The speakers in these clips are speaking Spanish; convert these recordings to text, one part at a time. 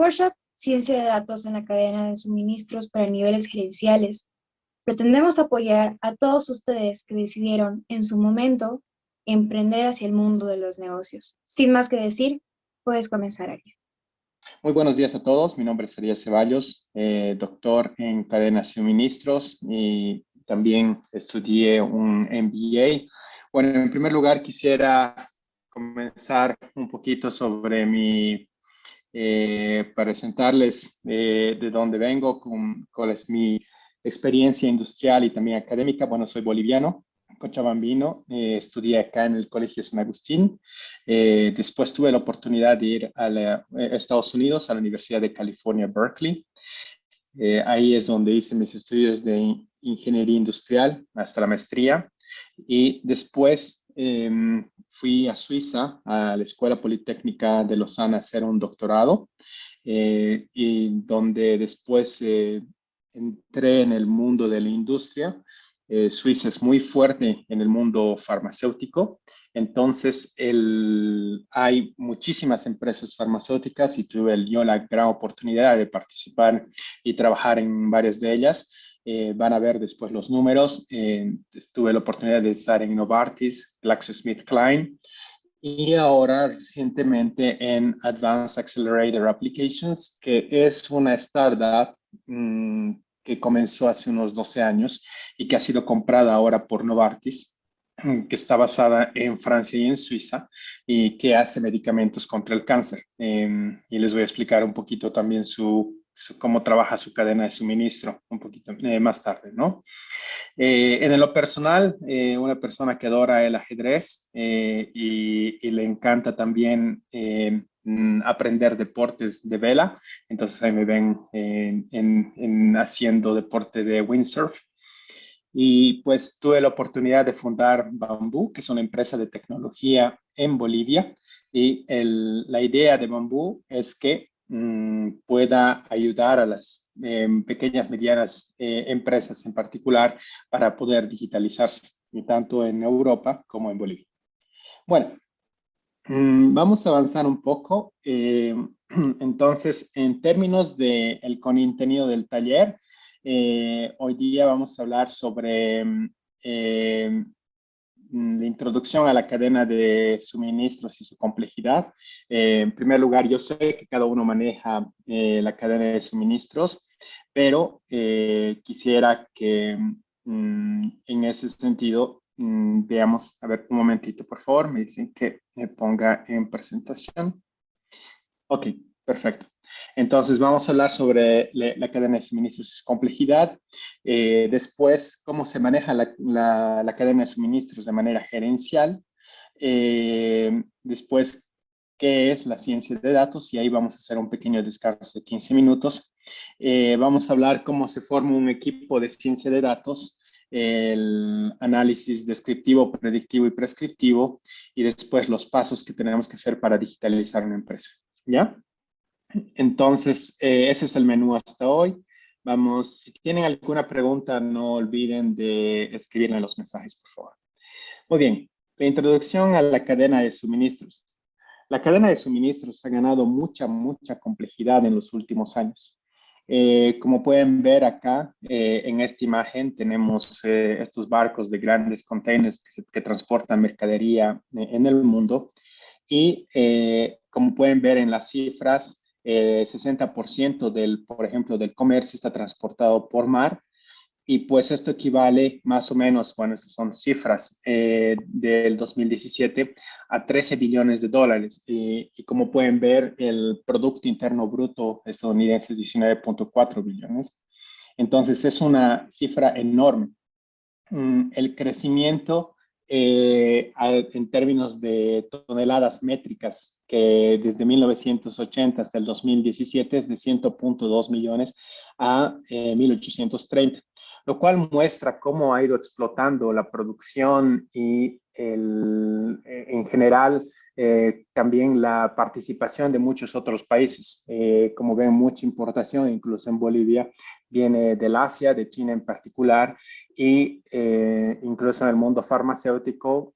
Workshop Ciencia de Datos en la cadena de suministros para niveles gerenciales. Pretendemos apoyar a todos ustedes que decidieron en su momento emprender hacia el mundo de los negocios. Sin más que decir, puedes comenzar, Ariel. Muy buenos días a todos. Mi nombre es Ariel Ceballos, doctor en cadenas de suministros y también estudié un MBA. Bueno, en primer lugar quisiera comenzar un poquito sobre presentarles de dónde vengo, cuál es mi experiencia industrial y también académica. Bueno, soy boliviano, cochabambino, estudié acá en el Colegio San Agustín. Después tuve la oportunidad de ir a Estados Unidos, a la Universidad de California, Berkeley. Ahí es donde hice mis estudios de ingeniería industrial hasta la maestría. Y después fui a Suiza, a la Escuela Politécnica de Lausana, a hacer un doctorado, y donde después entré en el mundo de la industria. Suiza es muy fuerte en el mundo farmacéutico, entonces hay muchísimas empresas farmacéuticas y tuve yo la gran oportunidad de participar y trabajar en varias de ellas. Van a ver después los números. Tuve la oportunidad de estar en Novartis, GlaxoSmithKline y ahora recientemente en Advanced Accelerator Applications, que es una startup que comenzó hace unos 12 años y que ha sido comprada ahora por Novartis, que está basada en Francia y en Suiza y que hace medicamentos contra el cáncer. Y les voy a explicar un poquito también cómo trabaja su cadena de suministro un poquito más tarde, ¿no? En lo personal, una persona que adora el ajedrez y le encanta también aprender deportes de vela. Entonces ahí me ven haciendo deporte de windsurf. Y pues tuve la oportunidad de fundar Bambú, que es una empresa de tecnología en Bolivia. Y la idea de Bambú es que pueda ayudar a las pequeñas, medianas empresas en particular para poder digitalizarse, y tanto en Europa como en Bolivia. Bueno, vamos a avanzar un poco. Entonces, en términos del contenido del taller, hoy día vamos a hablar sobre eh, la introducción a la cadena de suministros y su complejidad. En primer lugar, yo sé que cada uno maneja la cadena de suministros, pero quisiera que en ese sentido veamos, a ver, un momentito, por favor, me dicen que me ponga en presentación. Ok, perfecto. Entonces vamos a hablar sobre la cadena de suministros y su complejidad. Después, cómo se maneja la cadena de suministros de manera gerencial. Después, qué es la ciencia de datos, y ahí vamos a hacer un pequeño descanso de 15 minutos. Vamos a hablar cómo se forma un equipo de ciencia de datos, el análisis descriptivo, predictivo y prescriptivo, y después los pasos que tenemos que hacer para digitalizar una empresa. ¿Ya? Entonces, ese es el menú hasta hoy. Vamos, si tienen alguna pregunta, no olviden de escribirla en los mensajes, por favor. Muy bien, la introducción a la cadena de suministros. La cadena de suministros ha ganado mucha complejidad en los últimos años. Como pueden ver acá en esta imagen, tenemos estos barcos de grandes containers que transportan mercadería en el mundo. Y como pueden ver en las cifras, 60% por ejemplo, del comercio está transportado por mar. Y pues esto equivale más o menos, bueno, estas son cifras del 2017, a 13 billones de dólares. Y como pueden ver, el Producto Interno Bruto estadounidense es 19.4 billones. Entonces es una cifra enorme. El crecimiento en términos de toneladas métricas, que desde 1980 hasta el 2017 es de 100.2 millones a 1830, lo cual muestra cómo ha ido explotando la producción y en general también la participación de muchos otros países. Como ven, mucha importación, incluso en Bolivia, viene del Asia, de China en particular, y incluso en el mundo farmacéutico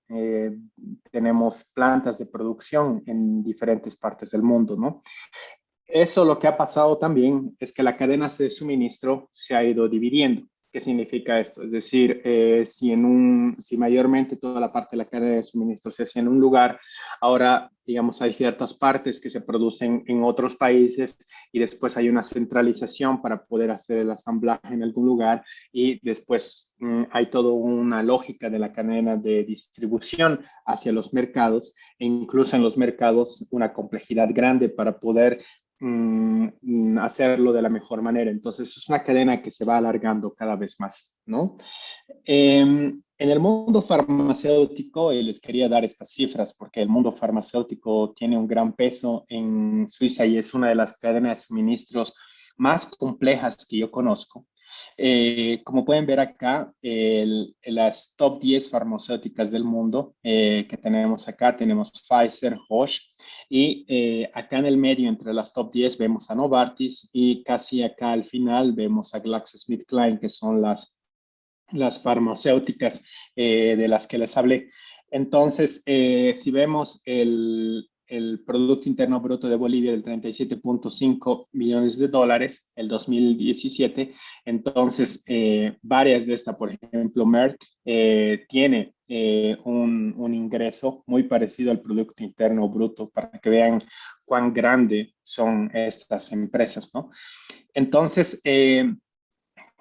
tenemos plantas de producción en diferentes partes del mundo, ¿no? Eso lo que ha pasado también es que la cadena de suministro se ha ido dividiendo. ¿Qué significa esto? Es decir, si mayormente toda la parte de la cadena de suministro se hacía en un lugar, ahora, digamos, hay ciertas partes que se producen en otros países y después hay una centralización para poder hacer el ensamblaje en algún lugar y después hay toda una lógica de la cadena de distribución hacia los mercados e incluso en los mercados una complejidad grande para poder hacerlo de la mejor manera. Entonces, es una cadena que se va alargando cada vez más, ¿no? En el mundo farmacéutico, y les quería dar estas cifras porque el mundo farmacéutico tiene un gran peso en Suiza y es una de las cadenas de suministros más complejas que yo conozco. Como pueden ver acá, las top 10 farmacéuticas del mundo que tenemos acá, tenemos Pfizer, Roche, y acá en el medio, entre las top 10, vemos a Novartis y casi acá al final vemos a GlaxoSmithKline, que son las farmacéuticas de las que les hablé. Entonces, si vemos el Producto Interno Bruto de Bolivia del 37.5 millones de dólares, el 2017, entonces varias de estas, por ejemplo, Merck, tiene un ingreso muy parecido al Producto Interno Bruto para que vean cuán grande son estas empresas, ¿no? Entonces,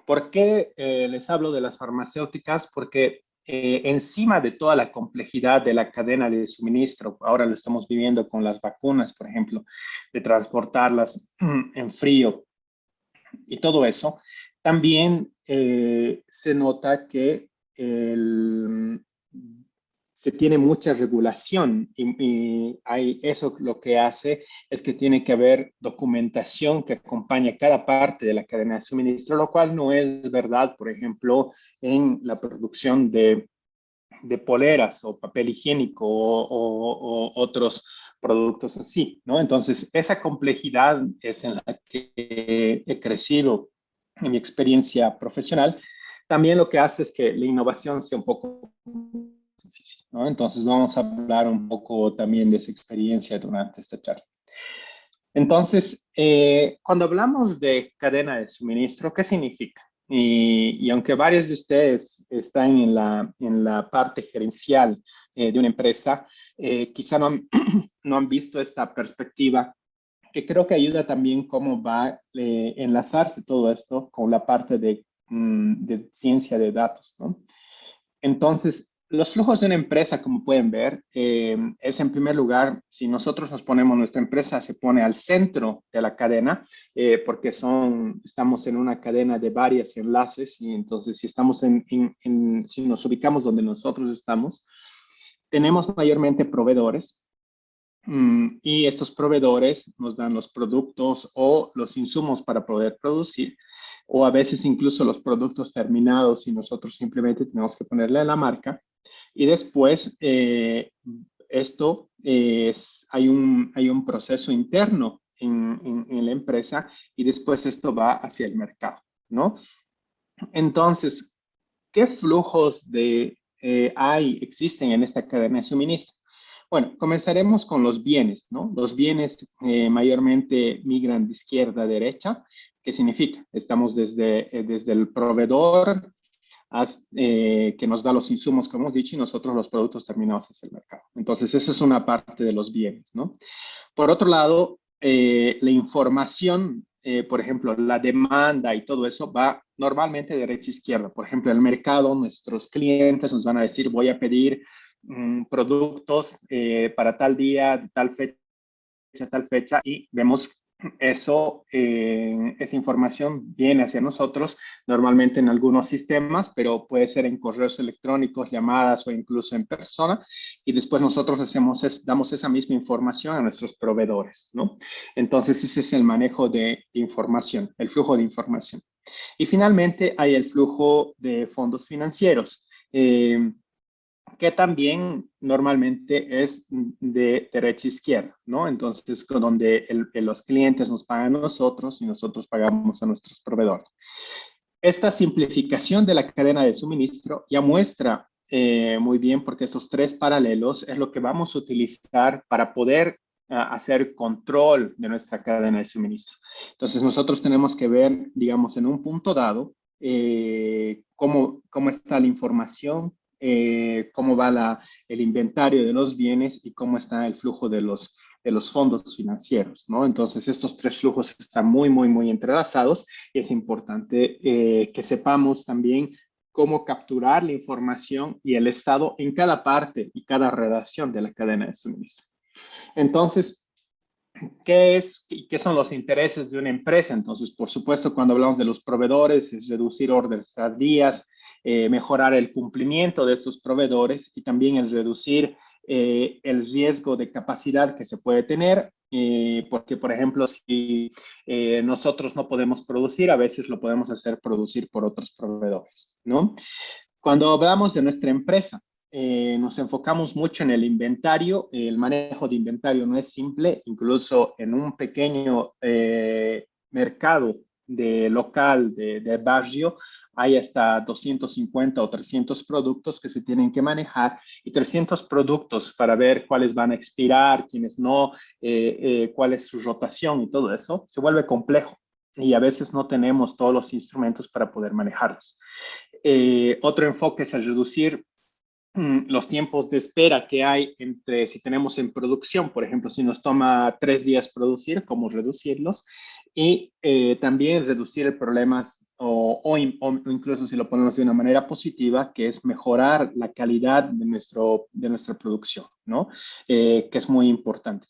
¿por qué les hablo de las farmacéuticas? Porque encima de toda la complejidad de la cadena de suministro, ahora lo estamos viviendo con las vacunas, por ejemplo, de transportarlas en frío y todo eso, también se nota que se tiene mucha regulación y hay, eso lo que hace es que tiene que haber documentación que acompañe cada parte de la cadena de suministro, lo cual no es verdad, por ejemplo, en la producción de poleras o papel higiénico o otros productos así, ¿no? Entonces, esa complejidad es en la que he crecido en mi experiencia profesional. También lo que hace es que la innovación sea un poco difícil, ¿no? Entonces, vamos a hablar un poco también de esa experiencia durante esta charla. Entonces, cuando hablamos de cadena de suministro, ¿qué significa? Y aunque varios de ustedes están en la parte gerencial de una empresa, quizá no han visto esta perspectiva, que creo que ayuda también cómo va a enlazarse todo esto con la parte de ciencia de datos, ¿no? Entonces, los flujos de una empresa, como pueden ver, es en primer lugar, si nosotros nos ponemos, nuestra empresa se pone al centro de la cadena, porque estamos en una cadena de varios enlaces y entonces si estamos si nos ubicamos donde nosotros estamos, tenemos mayormente proveedores y estos proveedores nos dan los productos o los insumos para poder producir, o a veces incluso los productos terminados y nosotros simplemente tenemos que ponerle la marca. Y después hay un proceso interno en la empresa y después esto va hacia el mercado, ¿no? Entonces, ¿qué flujos existen en esta cadena de suministro? Bueno, comenzaremos con los bienes, ¿no? Los bienes mayormente migran de izquierda a derecha. ¿Qué significa? Estamos desde el proveedor que nos da los insumos, como hemos dicho, y nosotros los productos terminados hacia el mercado. Entonces, esa es una parte de los bienes, ¿no? Por otro lado, la información, por ejemplo, la demanda y todo eso va normalmente de derecha a izquierda. Por ejemplo, el mercado, nuestros clientes nos van a decir, voy a pedir productos para tal día, de tal fecha, y vemos eso, esa información viene hacia nosotros, normalmente en algunos sistemas, pero puede ser en correos electrónicos, llamadas o incluso en persona, y después nosotros damos esa misma información a nuestros proveedores, ¿no? Entonces ese es el manejo de información, el flujo de información. Y finalmente hay el flujo de fondos financieros. Que también normalmente es de derecha a izquierda, ¿no? Entonces, donde los clientes nos pagan a nosotros y nosotros pagamos a nuestros proveedores. Esta simplificación de la cadena de suministro ya muestra muy bien porque estos tres paralelos es lo que vamos a utilizar para poder hacer control de nuestra cadena de suministro. Entonces, nosotros tenemos que ver, digamos, en un punto dado, cómo está la información, cómo va el inventario de los bienes y cómo está el flujo de los fondos financieros, ¿no? Entonces, estos tres flujos están muy, muy, muy entrelazados y es importante que sepamos también cómo capturar la información y el estado en cada parte y cada relación de la cadena de suministro. Entonces, ¿qué son los intereses de una empresa? Entonces, por supuesto, cuando hablamos de los proveedores, es reducir órdenes tardías, mejorar el cumplimiento de estos proveedores y también el reducir el riesgo de capacidad que se puede tener, porque, por ejemplo, si nosotros no podemos producir, a veces lo podemos hacer producir por otros proveedores, ¿no? Cuando hablamos de nuestra empresa, nos enfocamos mucho en el inventario. El manejo de inventario no es simple, incluso en un pequeño mercado local de barrio hay hasta 250 o 300 productos que se tienen que manejar y 300 productos para ver cuáles van a expirar, quiénes no, cuál es su rotación y todo eso. Se vuelve complejo y a veces no tenemos todos los instrumentos para poder manejarlos. Otro enfoque es el reducir los tiempos de espera que hay entre si tenemos en producción, por ejemplo, si nos toma 3 días producir, cómo reducirlos y también reducir el problema o incluso si lo ponemos de una manera positiva, que es mejorar la calidad de nuestra producción, ¿no? Que es muy importante.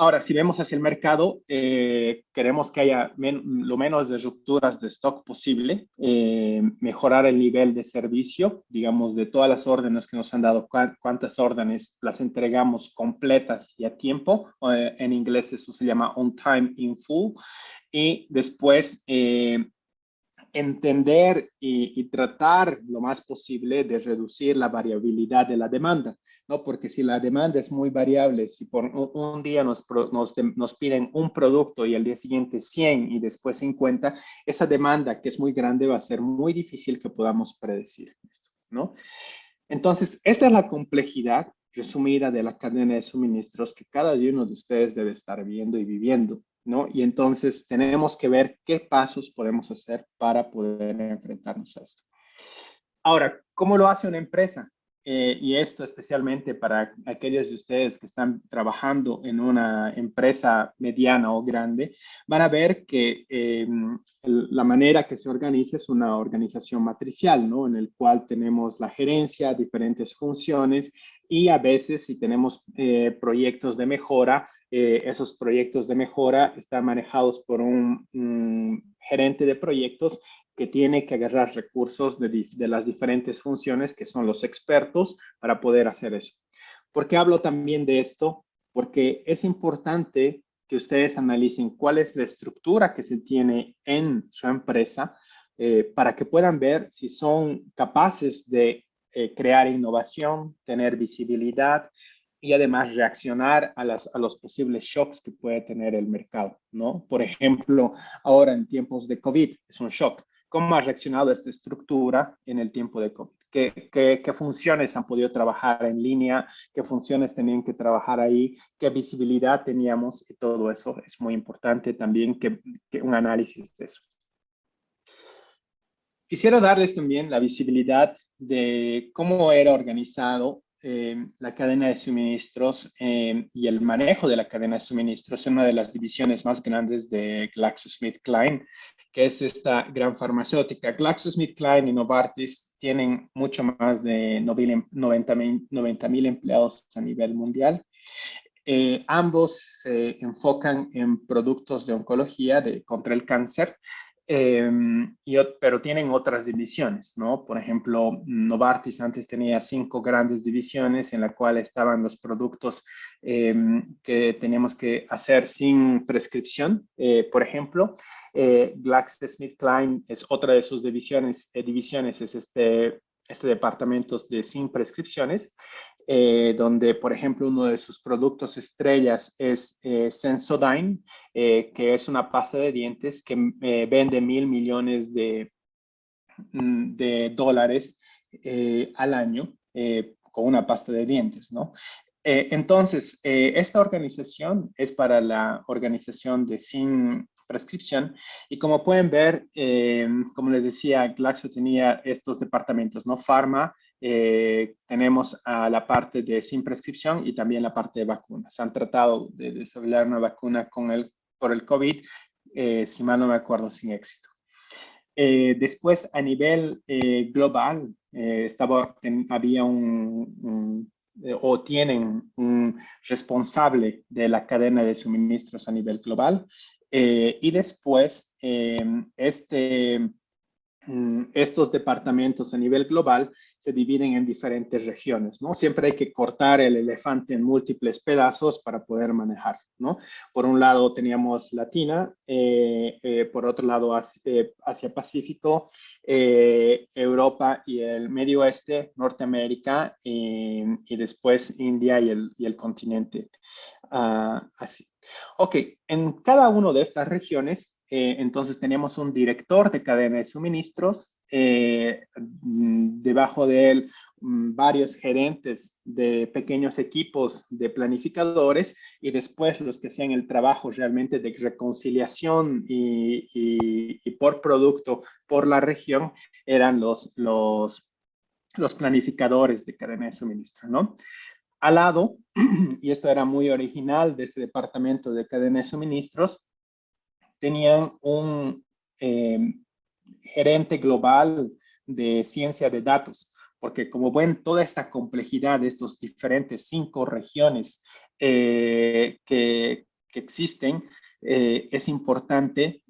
Ahora, si vemos hacia el mercado, queremos que haya lo menos de rupturas de stock posible, mejorar el nivel de servicio, digamos, de todas las órdenes que nos han dado, cuántas órdenes las entregamos completas y a tiempo. En inglés eso se llama on time in full. Y después entender y tratar lo más posible de reducir la variabilidad de la demanda, ¿no? Porque si la demanda es muy variable, si por un día nos piden un producto y al día siguiente 100 y después 50, esa demanda que es muy grande va a ser muy difícil que podamos predecir esto, ¿no? Entonces, esta es la complejidad resumida de la cadena de suministros que cada uno de ustedes debe estar viendo y viviendo, ¿no? Y entonces tenemos que ver qué pasos podemos hacer para poder enfrentarnos a esto. Ahora, ¿cómo lo hace una empresa? Y esto especialmente para aquellos de ustedes que están trabajando en una empresa mediana o grande, van a ver que la manera que se organiza es una organización matricial, ¿no? En el cual tenemos la gerencia, diferentes funciones y a veces si tenemos proyectos de mejora, esos proyectos de mejora están manejados por un gerente de proyectos que tiene que agarrar recursos de las diferentes funciones que son los expertos para poder hacer eso. ¿Por qué hablo también de esto? Porque es importante que ustedes analicen cuál es la estructura que se tiene en su empresa para que puedan ver si son capaces de crear innovación, tener visibilidad y además reaccionar a los posibles shocks que puede tener el mercado, ¿no? Por ejemplo, ahora en tiempos de COVID es un shock. ¿Cómo ha reaccionado esta estructura en el tiempo de COVID? ¿Qué funciones han podido trabajar en línea? ¿Qué funciones tenían que trabajar ahí? ¿Qué visibilidad teníamos? Y todo eso es muy importante también que un análisis de eso. Quisiera darles también la visibilidad de cómo era organizado la cadena de suministros y el manejo de la cadena de suministros en una de las divisiones más grandes de GlaxoSmithKline, que es esta gran farmacéutica. GlaxoSmithKline y Novartis tienen mucho más de 90,000 empleados a nivel mundial. Ambos se enfocan en productos de oncología contra el cáncer, pero tienen otras divisiones, ¿no? Por ejemplo, Novartis antes tenía 5 grandes divisiones en la cual estaban los productos que teníamos que hacer sin prescripción. Por ejemplo, GlaxoSmithKline es otra de sus divisiones es este departamento de sin prescripciones, donde, por ejemplo, uno de sus productos estrellas es Sensodyne, que es una pasta de dientes que vende 1.000 millones de dólares al año con una pasta de dientes, ¿no? Esta organización es para la organización de Sin Prescripción y como pueden ver, como les decía, Glaxo tenía estos departamentos, ¿no? Pharma, tenemos a la parte de Sin Prescripción y también la parte de vacunas. Han tratado de desarrollar una vacuna por el COVID, si mal no me acuerdo, sin éxito. Después, a nivel global, había o tienen un responsable de la cadena de suministros a nivel global. Y después, estos departamentos a nivel global se dividen en diferentes regiones, ¿no? Siempre hay que cortar el elefante en múltiples pedazos para poder manejar, ¿no? Por un lado teníamos Latina, por otro lado Asia-Pacífico, Europa y el Medio Oeste, Norteamérica y después India y el continente así. Ok, en cada una de estas regiones, entonces tenemos un director de cadena de suministros, debajo de él varios gerentes de pequeños equipos de planificadores y después los que hacían el trabajo realmente de reconciliación y por producto, por la región, eran los planificadores de cadena de suministro, ¿no? Al lado, y esto era muy original de este departamento de cadena de suministros, tenían un gerente global de ciencia de datos, porque como ven, toda esta complejidad de estos diferentes 5 regiones que existen, es importante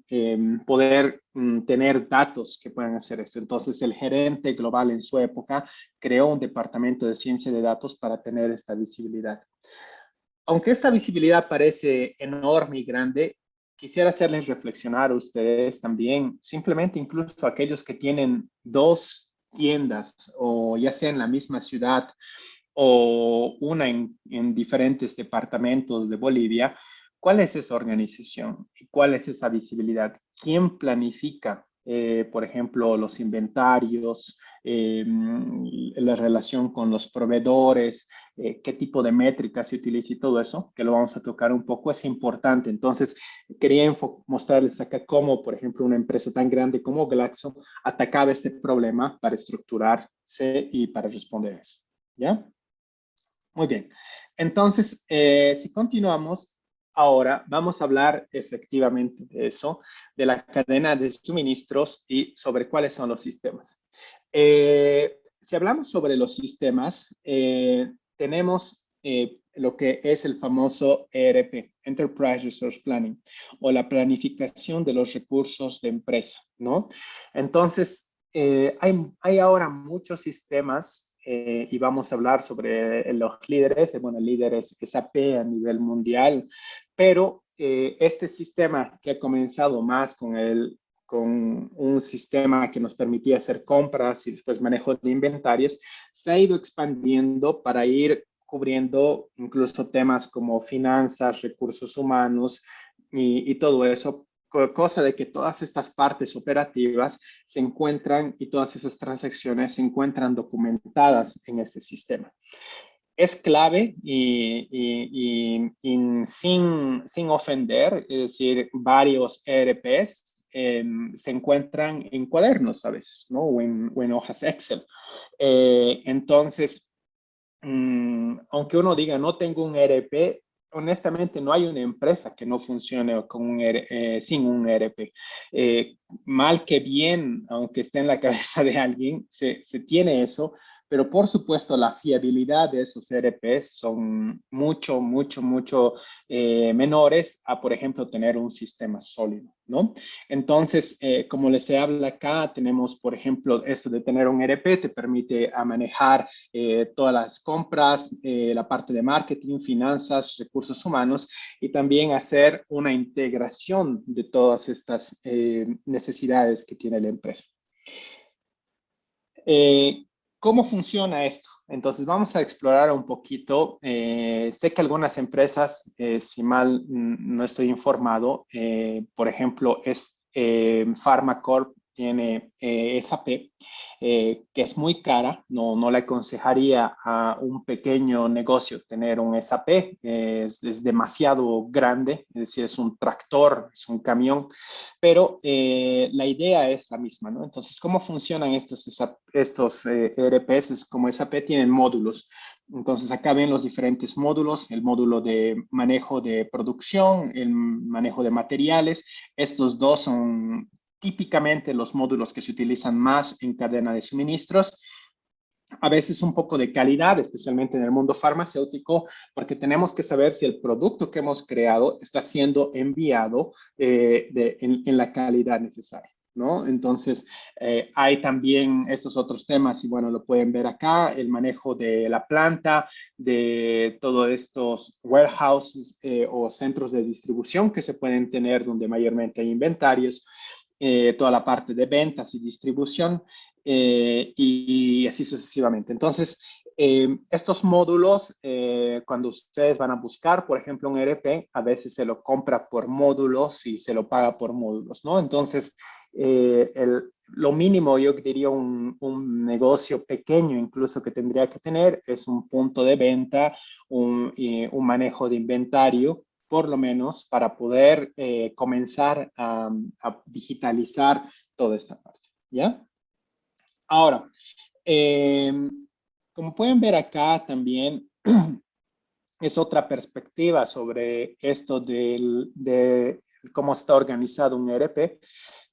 poder tener datos que puedan hacer esto. Entonces, el gerente global en su época creó un departamento de ciencia de datos para tener esta visibilidad. Aunque esta visibilidad parece enorme y grande, quisiera hacerles reflexionar a ustedes también, simplemente incluso aquellos que tienen 2 tiendas o ya sea en la misma ciudad o una en diferentes departamentos de Bolivia, ¿cuál es esa organización y cuál es esa visibilidad? ¿Quién planifica, por ejemplo, los inventarios, la relación con los proveedores, qué tipo de métricas se utiliza y todo eso, que lo vamos a tocar un poco, es importante. Entonces, quería mostrarles acá cómo, por ejemplo, una empresa tan grande como Glaxo atacaba este problema para estructurarse y para responder a eso. ¿Ya? Muy bien. Entonces, si continuamos, ahora vamos a hablar efectivamente de eso, de la cadena de suministros y sobre cuáles son los sistemas. Si hablamos sobre los sistemas, tenemos lo que es el famoso ERP, Enterprise Resource Planning, o la planificación de los recursos de empresa, ¿no? Entonces, hay ahora muchos sistemas y vamos a hablar sobre los líderes. Bueno, el líder es SAP a nivel mundial, pero este sistema que ha comenzado más con un sistema que nos permitía hacer compras y después manejo de inventarios, se ha ido expandiendo para ir cubriendo incluso temas como finanzas, recursos humanos y todo eso, cosa de que todas estas partes operativas se encuentran y todas esas transacciones se encuentran documentadas en este sistema. Es clave y sin ofender, es decir, varios ERPs se encuentran en cuadernos a veces, ¿no? O en hojas Excel. Entonces, aunque uno diga no tengo un ERP, honestamente no hay una empresa que no funcione con sin un ERP. Mal que bien, aunque esté en la cabeza de alguien, se tiene eso, pero por supuesto la fiabilidad de esos ERPs son mucho menores a, por ejemplo, tener un sistema sólido, ¿no? Entonces, como les habla acá, tenemos, por ejemplo, esto de tener un ERP te permite a manejar todas las compras, la parte de marketing, finanzas, recursos humanos y también hacer una integración de todas estas necesidades que tiene la empresa. ¿Cómo funciona esto? Entonces vamos a explorar un poquito. Sé que algunas empresas, si mal no estoy informado, por ejemplo, Pharmacorp tiene SAP, que es muy cara. No le aconsejaría a un pequeño negocio tener un SAP, es demasiado grande, es decir, es un tractor, es un camión, pero la idea es la misma, ¿no? Entonces, ¿cómo funcionan estos ERPs? Como SAP tienen módulos. Entonces, acá ven los diferentes módulos, el módulo de manejo de producción, el manejo de materiales. Estos dos son típicamente los módulos que se utilizan más en cadena de suministros. A veces un poco de calidad, especialmente en el mundo farmacéutico, porque tenemos que saber si el producto que hemos creado está siendo enviado en la calidad necesaria, ¿no? Entonces, hay también estos otros temas, y bueno, lo pueden ver acá, el manejo de la planta, de todos estos warehouses o centros de distribución que se pueden tener donde mayormente hay inventarios, toda la parte de ventas y distribución, y así sucesivamente. Entonces, estos módulos, cuando ustedes van a buscar, por ejemplo, un ERP, a veces se lo compra por módulos y se lo paga por módulos, ¿no? Entonces, lo mínimo, yo diría, un negocio pequeño incluso que tendría que tener es un punto de venta, un manejo de inventario, por lo menos para poder comenzar a digitalizar toda esta parte, ¿ya? Ahora, eh, como pueden ver acá también, es otra perspectiva sobre esto de cómo está organizado un ERP,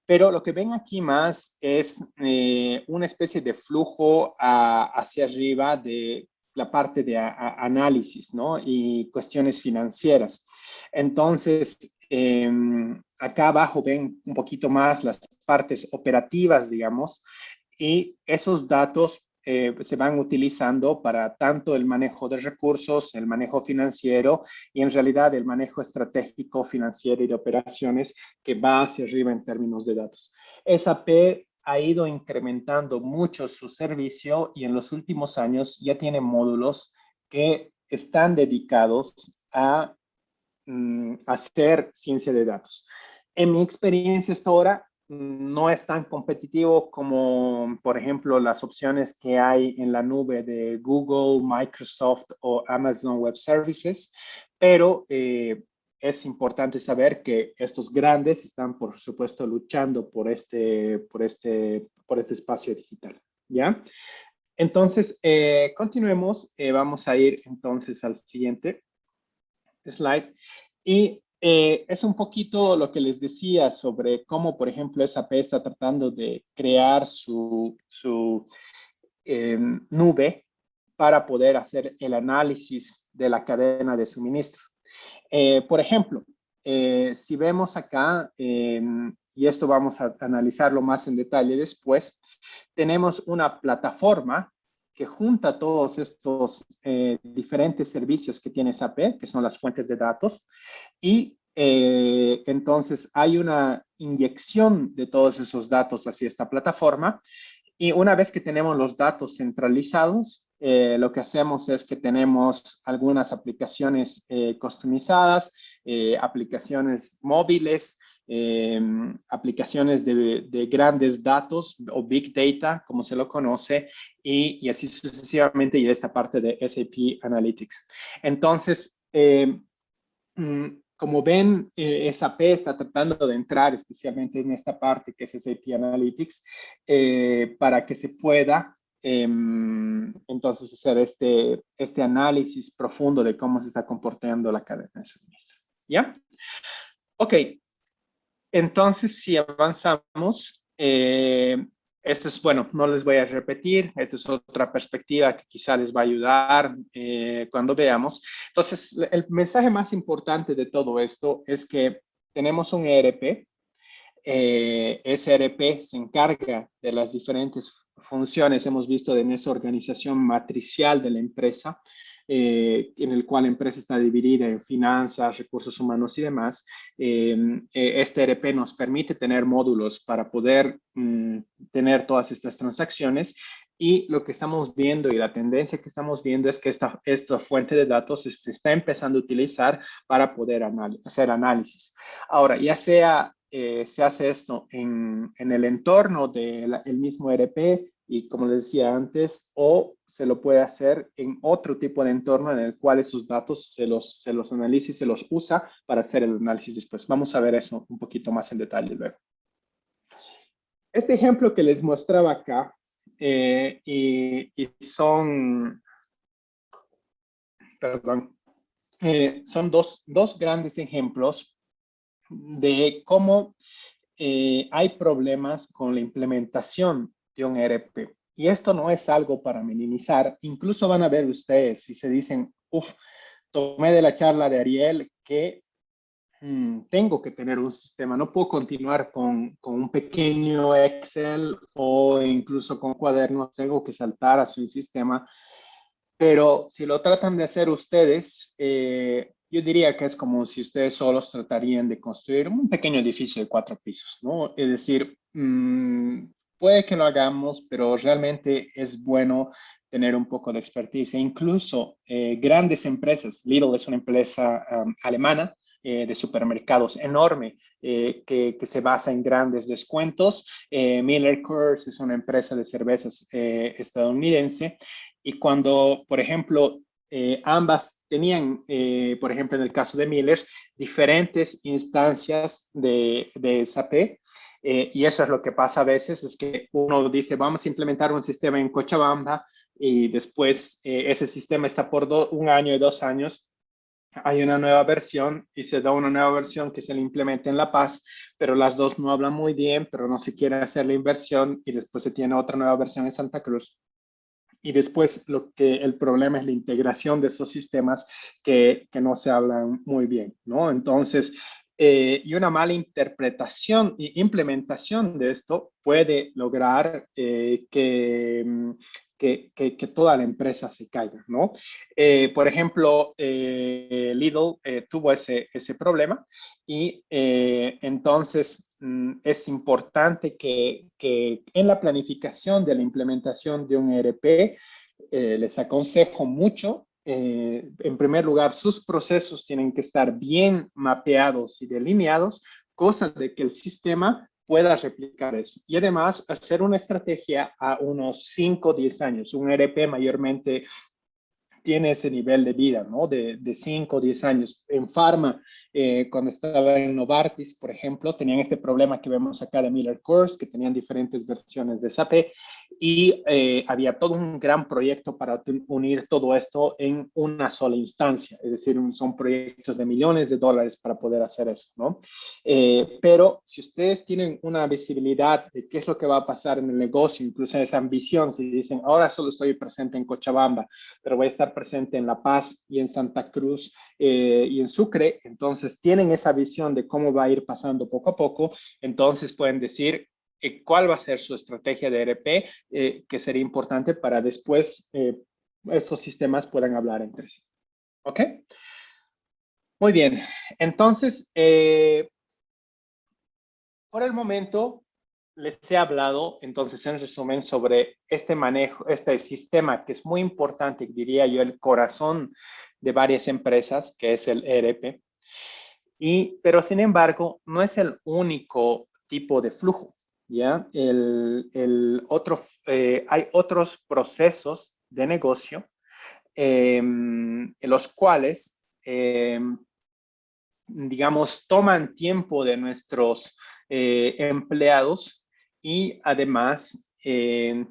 pero lo que ven aquí más es una especie de flujo hacia arriba de la parte de análisis, ¿no? Y cuestiones financieras. Entonces, acá abajo ven un poquito más las partes operativas, digamos, y esos datos se van utilizando para tanto el manejo de recursos, el manejo financiero y en realidad el manejo estratégico financiero y de operaciones que va hacia arriba en términos de datos. SAP ha ido incrementando mucho su servicio y en los últimos años ya tiene módulos que están dedicados a hacer ciencia de datos. En mi experiencia hasta ahora, no es tan competitivo como, por ejemplo, las opciones que hay en la nube de Google, Microsoft o Amazon Web Services, pero es importante saber que estos grandes están, por supuesto, luchando por este espacio digital, ¿ya? Entonces, continuemos. Vamos a ir entonces al siguiente slide. Y es un poquito lo que les decía sobre cómo, por ejemplo, SAP está tratando de crear su nube para poder hacer el análisis de la cadena de suministro. Por ejemplo, si vemos acá, y esto vamos a analizarlo más en detalle después, tenemos una plataforma que junta todos estos diferentes servicios que tiene SAP, que son las fuentes de datos, y entonces hay una inyección de todos esos datos hacia esta plataforma, y una vez que tenemos los datos centralizados, lo que hacemos es que tenemos algunas aplicaciones customizadas, aplicaciones móviles, aplicaciones de grandes datos o Big Data, como se lo conoce, y así sucesivamente, y esta parte de SAP Analytics. Entonces, como ven, SAP está tratando de entrar especialmente en esta parte que es SAP Analytics para que se pueda entonces hacer este análisis profundo de cómo se está comportando la cadena de suministro. ¿Ya? Ok, entonces si avanzamos, esto es, bueno, no les voy a repetir, esta es otra perspectiva que quizá les va a ayudar cuando veamos. Entonces, el mensaje más importante de todo esto es que tenemos un ERP. Ese ERP se encarga de las diferentes funciones, hemos visto en esa organización matricial de la empresa, en el cual la empresa está dividida en finanzas, recursos humanos y demás. Este ERP nos permite tener módulos para poder tener todas estas transacciones, y lo que estamos viendo y la tendencia que estamos viendo es que esta fuente de datos se está empezando a utilizar para poder hacer análisis. Ahora, ya sea se hace esto en el entorno del mismo ERP y como les decía antes, o se lo puede hacer en otro tipo de entorno en el cual esos datos se los analiza y se los usa para hacer el análisis después. Vamos a ver eso un poquito más en detalle luego. Este ejemplo que les mostraba acá, y son, perdón, son dos grandes ejemplos de cómo hay problemas con la implementación de un ERP. Y esto no es algo para minimizar. Incluso van a ver ustedes si se dicen, uff, tomé de la charla de Ariel que tengo que tener un sistema. No puedo continuar con un pequeño Excel o incluso con cuadernos. Tengo que saltar a su sistema. Pero si lo tratan de hacer ustedes, yo diría que es como si ustedes solos tratarían de construir un pequeño edificio de 4 pisos, ¿no? Es decir, puede que lo hagamos, pero realmente es bueno tener un poco de expertise. E incluso grandes empresas, Lidl es una empresa alemana, de supermercados enorme, que se basa en grandes descuentos. Miller Coors es una empresa de cervezas estadounidense. Y cuando, por ejemplo, ambas tenían, por ejemplo, en el caso de Millers, diferentes instancias de SAP, y eso es lo que pasa a veces, es que uno dice, vamos a implementar un sistema en Cochabamba, y después ese sistema está por un año y 2 años, hay una nueva versión y se da una nueva versión que se le implementa en La Paz, pero las dos no hablan muy bien, pero no se quiere hacer la inversión y después se tiene otra nueva versión en Santa Cruz. Y después el problema es la integración de esos sistemas que no se hablan muy bien, ¿no? Entonces, y una mala interpretación e implementación de esto puede lograr que toda la empresa se caiga, ¿no? Por ejemplo, Lidl tuvo ese problema y entonces es importante que en la planificación de la implementación de un ERP les aconsejo mucho. En primer lugar, sus procesos tienen que estar bien mapeados y delineados, cosa de que el sistema pueda replicar eso. Y además, hacer una estrategia a unos 5 o 10 años. Un ERP mayormente tiene ese nivel de vida, ¿no? De 5 o 10 años. En Pharma, cuando estaba en Novartis, por ejemplo, tenían este problema que vemos acá de Miller Coors, que tenían diferentes versiones de SAP, y había todo un gran proyecto para unir todo esto en una sola instancia. Es decir, son proyectos de millones de dólares para poder hacer eso, ¿no? Pero si ustedes tienen una visibilidad de qué es lo que va a pasar en el negocio, incluso esa ambición, si dicen, ahora solo estoy presente en Cochabamba, pero voy a estar presente en La Paz y en Santa Cruz y en Sucre, entonces tienen esa visión de cómo va a ir pasando poco a poco, entonces pueden decir cuál va a ser su estrategia de ERP, que sería importante para después estos sistemas puedan hablar entre sí. ¿Ok? Muy bien, entonces, por el momento, les he hablado, entonces, en resumen, sobre este manejo, este sistema que es muy importante, diría yo, el corazón de varias empresas, que es el ERP. Pero, sin embargo, no es el único tipo de flujo, ¿ya? Hay otros procesos de negocio en los cuales, digamos, toman tiempo de nuestros empleados y además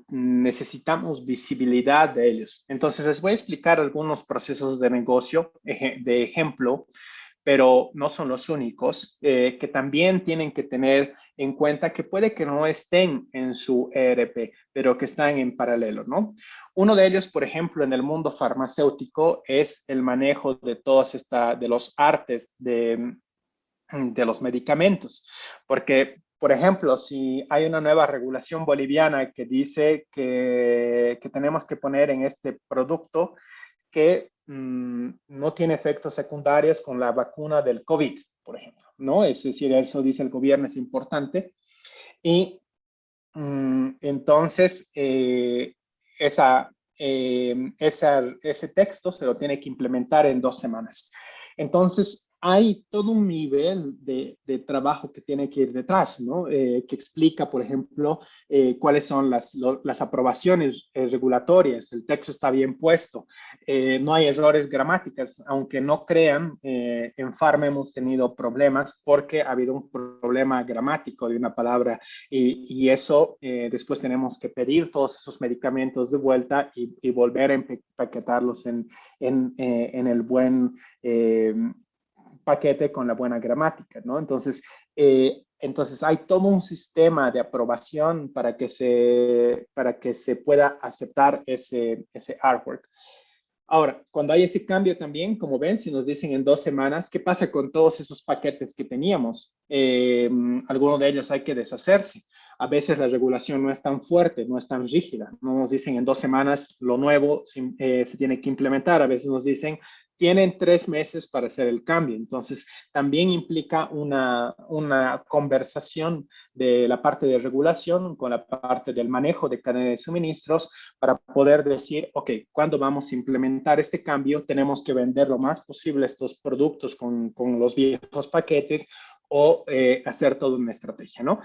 necesitamos visibilidad de ellos. Entonces, les voy a explicar algunos procesos de negocio de ejemplo, pero no son los únicos, que también tienen que tener en cuenta que puede que no estén en su ERP, pero que están en paralelo, ¿no? Uno de ellos, por ejemplo, en el mundo farmacéutico es el manejo de de los artes de los medicamentos, porque, por ejemplo, si hay una nueva regulación boliviana que dice que tenemos que poner en este producto que no tiene efectos secundarios con la vacuna del COVID, por ejemplo, ¿no? Es decir, eso dice el gobierno, es importante. Y entonces, ese texto se lo tiene que implementar en 2 semanas. Entonces, hay todo un nivel de trabajo que tiene que ir detrás, ¿no? Que explica, por ejemplo, cuáles son las aprobaciones regulatorias, el texto está bien puesto, no hay errores gramáticas, aunque no crean, en Pharma hemos tenido problemas porque ha habido un problema gramático de una palabra y eso después tenemos que pedir todos esos medicamentos de vuelta y volver a empaquetarlos en el buen paquete con la buena gramática, ¿no? Entonces hay todo un sistema de aprobación para que se pueda aceptar ese artwork. Ahora, cuando hay ese cambio también, como ven, si nos dicen en 2 semanas, ¿qué pasa con todos esos paquetes que teníamos? Algunos de ellos hay que deshacerse. A veces la regulación no es tan fuerte, no es tan rígida. No nos dicen en 2 semanas lo nuevo se tiene que implementar. A veces nos dicen tienen 3 meses para hacer el cambio. Entonces, también implica una conversación de la parte de regulación con la parte del manejo de cadena de suministros para poder decir, ok, ¿cuándo vamos a implementar este cambio? Tenemos que vender lo más posible estos productos con los viejos paquetes o hacer toda una estrategia, ¿no?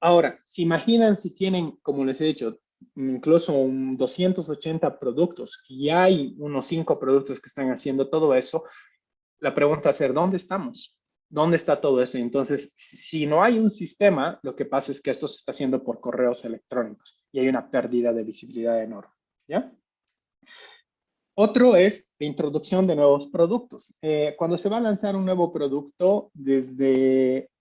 Ahora, ¿se imaginan si tienen, como les he dicho, incluso 280 productos y hay unos 5 productos que están haciendo todo eso? La pregunta es, ¿dónde estamos? ¿Dónde está todo eso? Entonces, si no hay un sistema, lo que pasa es que esto se está haciendo por correos electrónicos y hay una pérdida de visibilidad enorme, ¿ya? Otro es la introducción de nuevos productos. Cuando se va a lanzar un nuevo producto,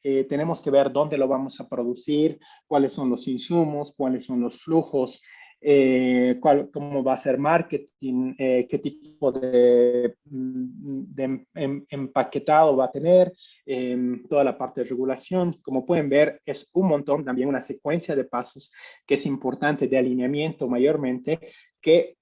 tenemos que ver dónde lo vamos a producir, cuáles son los insumos, cuáles son los flujos, cómo va a ser marketing, qué tipo de empaquetado va a tener, toda la parte de regulación. Como pueden ver, es un montón, también una secuencia de pasos que es importante de alineamiento mayormente, que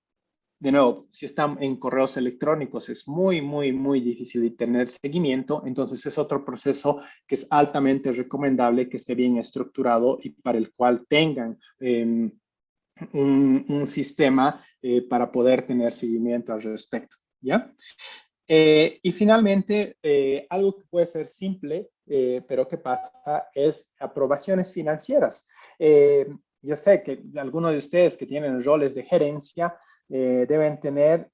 de nuevo, si están en correos electrónicos es muy, muy, muy difícil de tener seguimiento, entonces es otro proceso que es altamente recomendable que esté bien estructurado y para el cual tengan un sistema para poder tener seguimiento al respecto, ¿ya? Y finalmente, algo que puede ser simple, pero que pasa es aprobaciones financieras. Yo sé que algunos de ustedes que tienen roles de gerencia deben tener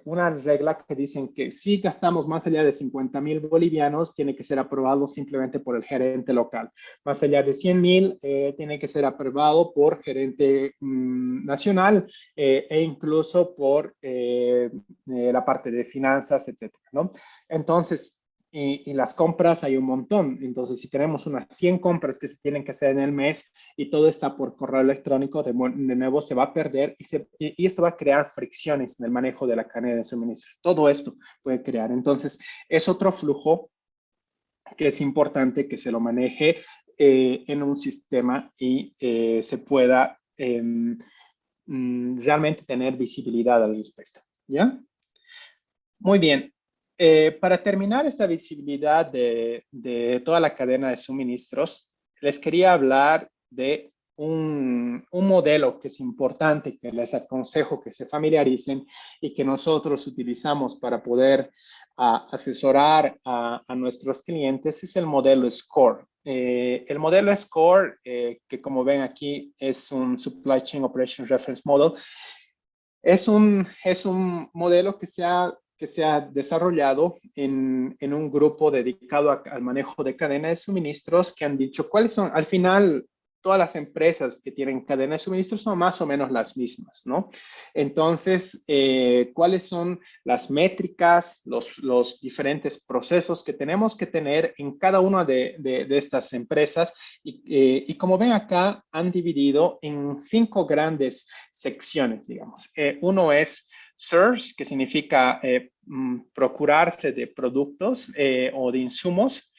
una regla que dicen que si gastamos más allá de 50,000 bolivianos, tiene que ser aprobado simplemente por el gerente local. Más allá de 100,000, tiene que ser aprobado por gerente nacional e incluso por la parte de finanzas, etcétera, ¿no? Entonces, y las compras hay un montón. Entonces, si tenemos unas 100 compras que se tienen que hacer en el mes y todo está por correo electrónico, de nuevo se va a perder y esto va a crear fricciones en el manejo de la cadena de suministro. Todo esto puede crear. Entonces, es otro flujo que es importante que se lo maneje en un sistema y se pueda realmente tener visibilidad al respecto. ¿Ya? Muy bien. Para terminar esta visibilidad de toda la cadena de suministros, les quería hablar de un modelo que es importante, que les aconsejo que se familiaricen y que nosotros utilizamos para poder asesorar a nuestros clientes, es el modelo SCORE. El modelo SCORE, que como ven aquí es un Supply Chain Operation Reference Model, es un modelo que se ha desarrollado en un grupo dedicado al manejo de cadena de suministros que han dicho cuáles son, al final, todas las empresas que tienen cadena de suministros son más o menos las mismas, ¿no? Entonces, ¿cuáles son las métricas, los diferentes procesos que tenemos que tener en cada una de estas empresas? Y como ven acá, han dividido en 5 grandes secciones, digamos. Uno es source, que significa procurarse de productos o de insumos.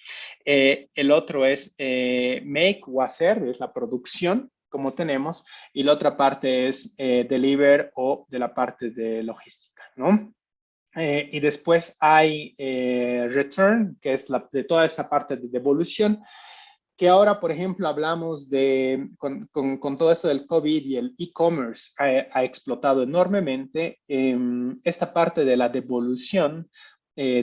El otro es make o hacer, es la producción, como tenemos, y la otra parte es deliver o de la parte de logística, ¿no? Y después hay return, que es de toda esa parte de devolución, que ahora, por ejemplo, hablamos con todo eso del COVID y el e-commerce ha explotado enormemente. Esta parte de la devolución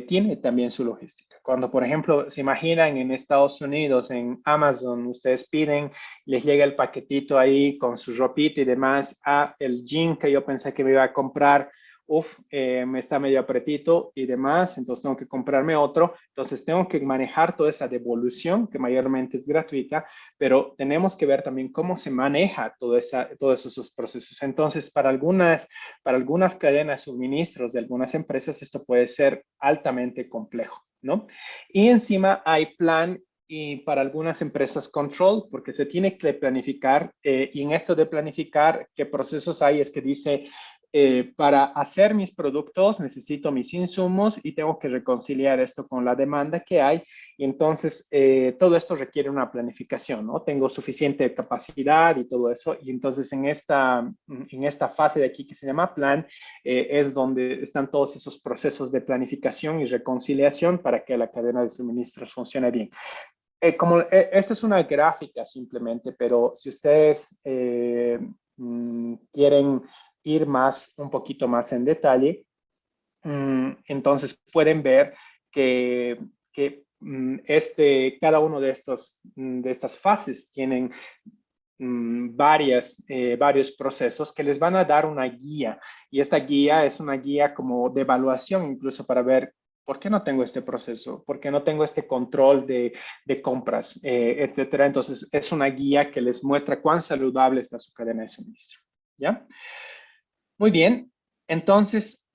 tiene también su logística. Cuando, por ejemplo, se imaginan en Estados Unidos, en Amazon, ustedes piden, les llega el paquetito ahí con su ropita y demás, el jean que yo pensé que me iba a comprar, me está medio apretito y demás, entonces tengo que comprarme otro. Entonces tengo que manejar toda esa devolución, que mayormente es gratuita, pero tenemos que ver también cómo se maneja todos esos procesos. Entonces, para algunas cadenas de suministros de algunas empresas, esto puede ser altamente complejo, ¿no? Y encima hay plan y para algunas empresas control, porque se tiene que planificar, y en esto de planificar, ¿qué procesos hay? Es que dice, para hacer mis productos necesito mis insumos y tengo que reconciliar esto con la demanda que hay. Y entonces todo esto requiere una planificación, ¿no? Tengo suficiente capacidad y todo eso. Y entonces en esta fase de aquí que se llama plan, es donde están todos esos procesos de planificación y reconciliación para que la cadena de suministros funcione bien. Esta es una gráfica simplemente, pero si ustedes quieren ir un poquito más en detalle, entonces pueden ver que cada uno de estas fases tienen varios procesos que les van a dar una guía, y esta guía es una guía como de evaluación, incluso para ver por qué no tengo este proceso, por qué no tengo este control de compras, etcétera. Entonces es una guía que les muestra cuán saludable está su cadena de suministro, ¿ya? Muy bien, entonces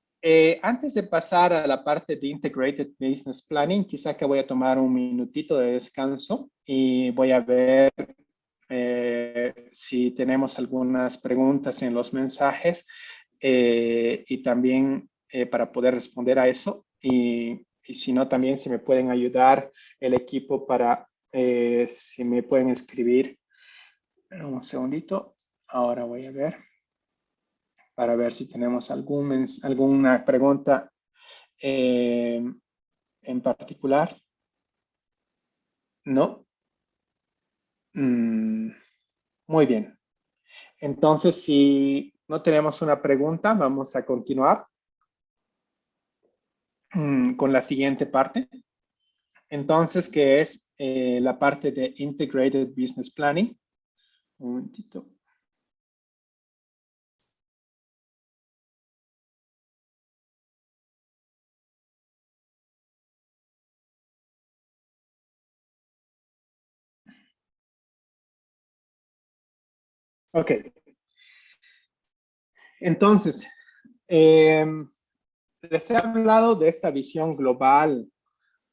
antes de pasar a la parte de Integrated Business Planning, quizá que voy a tomar un minutito de descanso y voy a ver si tenemos algunas preguntas en los mensajes, y también para poder responder a eso, y si no, también si me pueden ayudar el equipo para, si me pueden escribir. Un segundito, ahora voy a ver, para ver si tenemos alguna pregunta en particular. ¿No? Muy bien. Entonces, si no tenemos una pregunta, vamos a continuar con la siguiente parte. Entonces, que es la parte de Integrated Business Planning. Un momentito. Ok. Entonces, les he hablado de esta visión global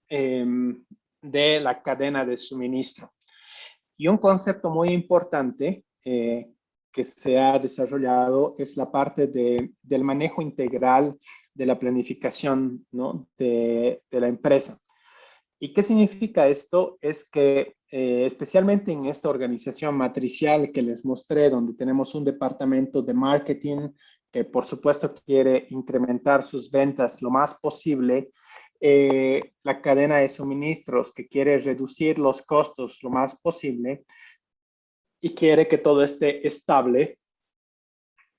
de la cadena de suministro. Y un concepto muy importante que se ha desarrollado es la parte del manejo integral de la planificación, ¿no? de la empresa. ¿Y qué significa esto? Es que especialmente en esta organización matricial que les mostré, donde tenemos un departamento de marketing que por supuesto quiere incrementar sus ventas lo más posible, la cadena de suministros que quiere reducir los costos lo más posible y quiere que todo esté estable.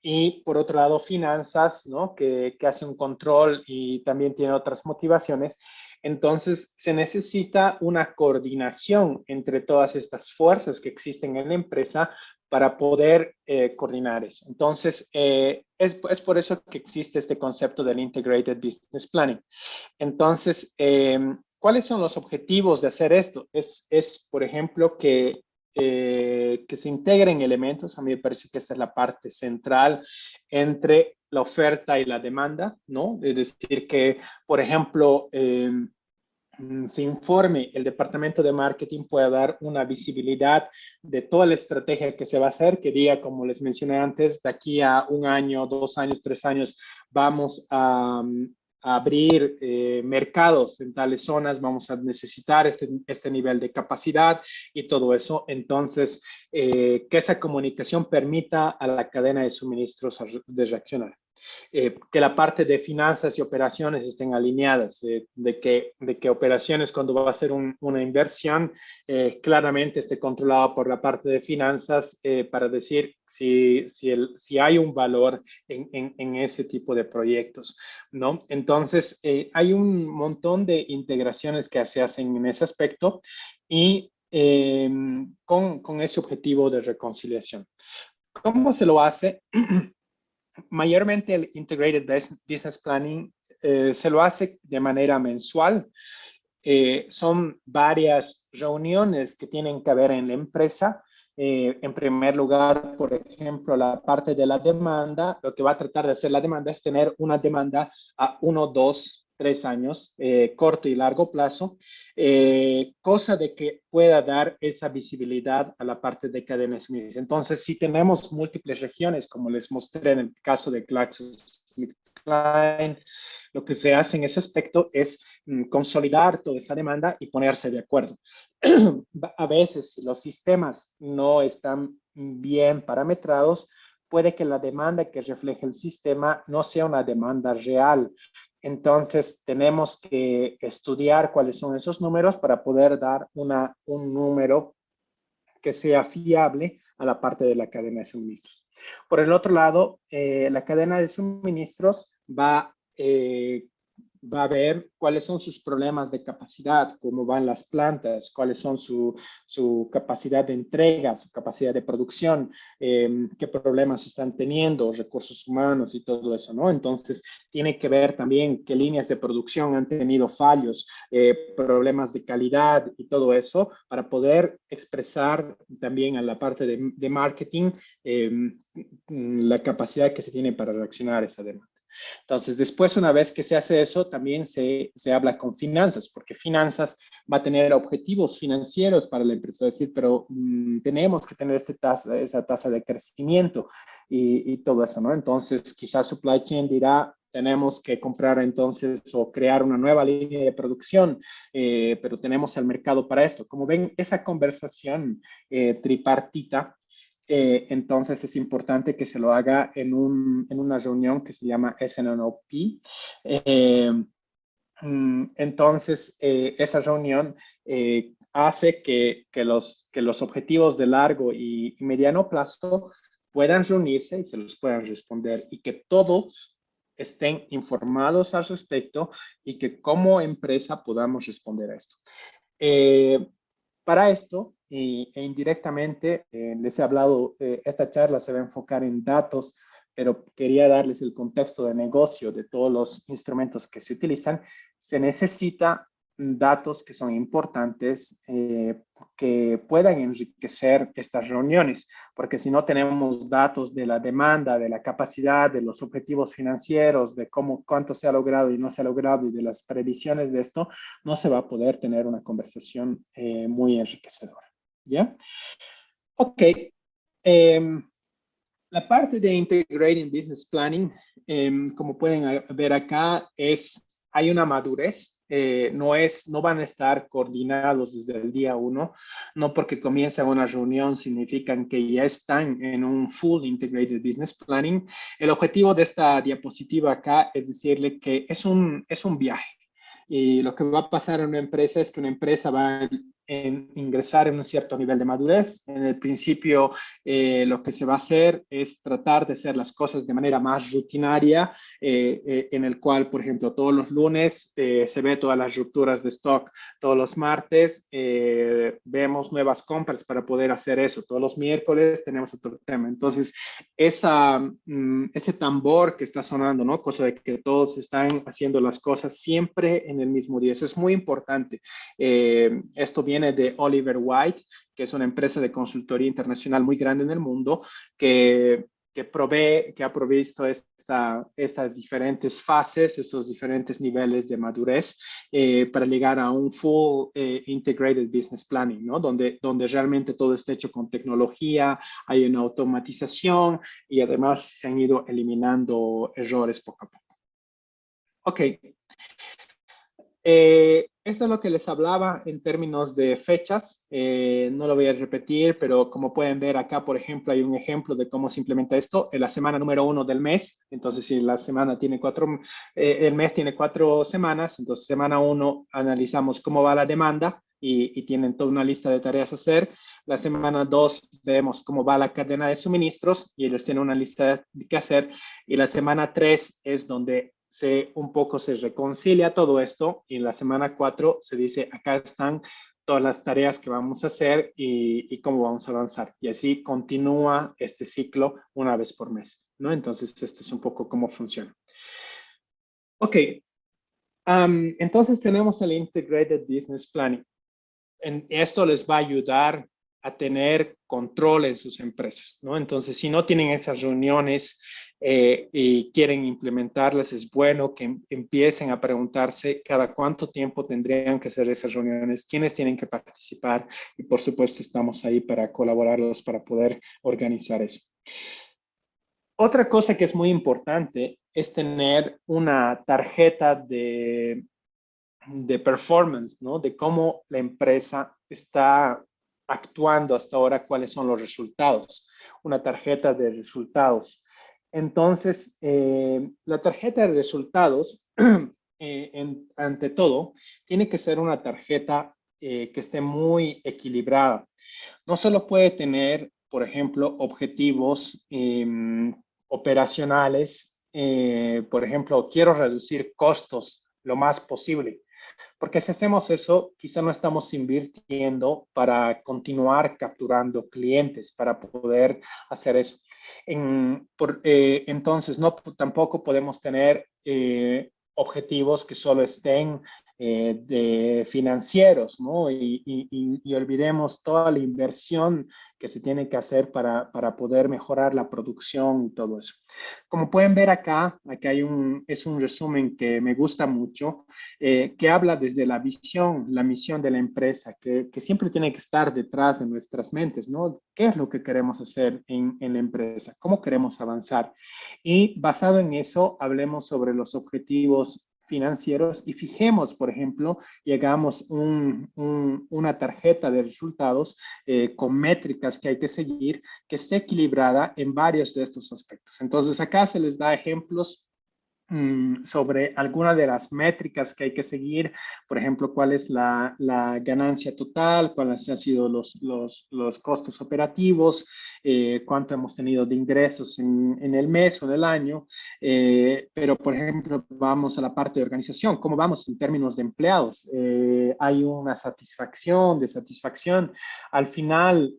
Y por otro lado, finanzas, ¿no? que hace un control y también tiene otras motivaciones. Entonces, se necesita una coordinación entre todas estas fuerzas que existen en la empresa para poder coordinar eso. Entonces, es por eso que existe este concepto del Integrated Business Planning. Entonces, ¿cuáles son los objetivos de hacer esto? Por ejemplo, que se integren elementos. A mí me parece que esta es la parte central entre la oferta y la demanda, ¿no? Es decir, que, por ejemplo, se informe, el departamento de marketing pueda dar una visibilidad de toda la estrategia que se va a hacer, que diga, como les mencioné antes, de aquí a 1 año, 2 años, 3 años, vamos a abrir mercados en tales zonas, vamos a necesitar este nivel de capacidad y todo eso. Entonces, que esa comunicación permita a la cadena de suministros de reaccionar. Que la parte de finanzas y operaciones estén alineadas, de que operaciones cuando va a hacer una inversión claramente esté controlada por la parte de finanzas para decir si hay un valor en ese tipo de proyectos, ¿no? Entonces, hay un montón de integraciones que se hacen en ese aspecto y con ese objetivo de reconciliación. ¿Cómo se lo hace? Mayormente el Integrated Business Planning se lo hace de manera mensual. Son varias reuniones que tienen que haber en la empresa. En primer lugar, por ejemplo, la parte de la demanda. Lo que va a tratar de hacer la demanda es tener una demanda a 1, 2, 3 años, corto y largo plazo, cosa de que pueda dar esa visibilidad a la parte de cadena de suministro. Entonces, si tenemos múltiples regiones, como les mostré en el caso de GlaxoSmithKline, lo que se hace en ese aspecto es consolidar toda esa demanda y ponerse de acuerdo. A veces, si los sistemas no están bien parametrados, puede que la demanda que refleje el sistema no sea una demanda real. Entonces, tenemos que estudiar cuáles son esos números para poder dar un número que sea fiable a la parte de la cadena de suministros. Por el otro lado, la cadena de suministros va a ver cuáles son sus problemas de capacidad, cómo van las plantas, cuáles son su capacidad de entrega, su capacidad de producción, qué problemas están teniendo, recursos humanos y todo eso, ¿no? Entonces, tiene que ver también qué líneas de producción han tenido fallos, problemas de calidad y todo eso, para poder expresar también a la parte de marketing la capacidad que se tiene para reaccionar a esa demanda. Entonces, después, una vez que se hace eso, también se habla con finanzas, porque finanzas va a tener objetivos financieros para la empresa, es decir, pero tenemos que tener esa tasa de crecimiento y todo eso, ¿no? Entonces, quizás supply chain dirá, tenemos que comprar entonces o crear una nueva línea de producción, pero tenemos el mercado para esto. Como ven, esa conversación tripartita, entonces es importante que se lo haga en una reunión que se llama SNOP. Entonces, esa reunión hace que los objetivos de largo y mediano plazo puedan reunirse y se los puedan responder y que todos estén informados al respecto y que como empresa podamos responder a esto. Para esto, indirectamente, les he hablado, esta charla se va a enfocar en datos, pero quería darles el contexto de negocio de todos los instrumentos que se utilizan. Se necesita datos que son importantes, que puedan enriquecer estas reuniones, porque si no tenemos datos de la demanda, de la capacidad, de los objetivos financieros, de cuánto se ha logrado y no se ha logrado y de las previsiones de esto, no se va a poder tener una conversación muy enriquecedora. ¿Ya? Ok. La parte de Integrating Business Planning, como pueden ver acá, hay una madurez. No van a estar coordinados desde el día 1, no porque comienza una reunión significan que ya están en un full Integrated Business Planning. El objetivo de esta diapositiva acá es decirle que es un viaje. Y lo que va a pasar en una empresa es que una empresa va a ingresar en un cierto nivel de madurez. En el principio, lo que se va a hacer es tratar de hacer las cosas de manera más rutinaria, en el cual, por ejemplo, todos los lunes se ve todas las rupturas de stock, todos los martes vemos nuevas compras para poder hacer eso, todos los miércoles tenemos otro tema. Entonces, ese tambor que está sonando, ¿no? Cosa de que todos están haciendo las cosas siempre en el mismo día. Eso es muy importante. Esto viene de Oliver White, que es una empresa de consultoría internacional muy grande en el mundo, que ha provisto estas diferentes fases, estos diferentes niveles de madurez para llegar a un full integrated business planning, ¿no? Donde realmente todo está hecho con tecnología, hay una automatización y además se han ido eliminando errores poco a poco. Ok. Esto es lo que les hablaba en términos de fechas. No lo voy a repetir, pero como pueden ver acá, por ejemplo, hay un ejemplo de cómo se implementa esto en la semana número 1 del mes. Entonces, si la semana tiene el mes tiene 4 semanas, entonces semana 1 analizamos cómo va la demanda y tienen toda una lista de tareas a hacer. La semana 2 vemos cómo va la cadena de suministros y ellos tienen una lista que hacer. Y la semana 3 es donde un poco se reconcilia todo esto y en la semana 4 se dice, acá están todas las tareas que vamos a hacer y cómo vamos a avanzar. Y así continúa este ciclo una vez por mes, ¿no? Entonces, este es un poco cómo funciona. Ok, entonces tenemos el Integrated Business Planning. Esto les va a ayudar a tener control en sus empresas, ¿no? Entonces, si no tienen esas reuniones y quieren implementarlas, es bueno que empiecen a preguntarse cada cuánto tiempo tendrían que hacer esas reuniones, quiénes tienen que participar y, por supuesto, estamos ahí para colaborarlos para poder organizar eso. Otra cosa que es muy importante es tener una tarjeta de performance, ¿no? De cómo la empresa está actuando hasta ahora, cuáles son los resultados, una tarjeta de resultados. Entonces, la tarjeta de resultados, ante todo, tiene que ser una tarjeta que esté muy equilibrada. No solo puede tener, por ejemplo, objetivos operacionales, por ejemplo, quiero reducir costos lo más posible. Porque si hacemos eso, quizá no estamos invirtiendo para continuar capturando clientes, para poder hacer eso. Entonces, tampoco podemos tener objetivos que solo estén de financieros, ¿no? Y olvidemos toda la inversión que se tiene que hacer para poder mejorar la producción y todo eso. Como pueden ver acá es un resumen que me gusta mucho, que habla desde la visión, la misión de la empresa, que siempre tiene que estar detrás de nuestras mentes, ¿no? ¿Qué es lo que queremos hacer en la empresa? ¿Cómo queremos avanzar? Y basado en eso, hablemos sobre los objetivos financieros y fijemos, por ejemplo, y hagamos una tarjeta de resultados con métricas que hay que seguir, que esté equilibrada en varios de estos aspectos. Entonces, acá se les da ejemplos sobre alguna de las métricas que hay que seguir, por ejemplo, cuál es la ganancia total, cuáles han sido los costos operativos, cuánto hemos tenido de ingresos en el mes o en el año, pero, por ejemplo, vamos a la parte de organización, ¿cómo vamos en términos de empleados? Hay una satisfacción. Al final,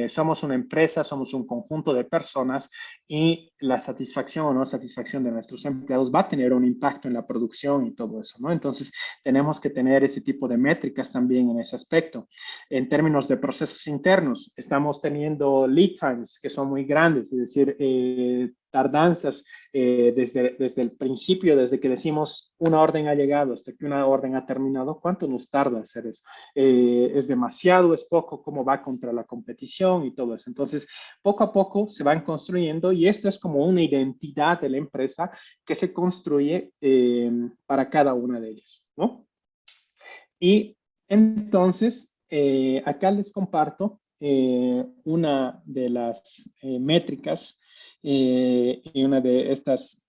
somos una empresa, somos un conjunto de personas y la satisfacción o no satisfacción de nuestros empleados va a tener un impacto en la producción y todo eso, ¿no? Entonces, tenemos que tener ese tipo de métricas también en ese aspecto. En términos de procesos internos, estamos teniendo lead times que son muy grandes, es decir, tardanzas desde el principio, desde que decimos una orden ha llegado hasta que una orden ha terminado, ¿cuánto nos tarda hacer eso? ¿Es demasiado, es poco? ¿Cómo va contra la competición y todo eso? Entonces, poco a poco se van construyendo y esto es como una identidad de la empresa que se construye para cada una de ellas, ¿no? Y entonces, acá les comparto una de las métricas y una de estas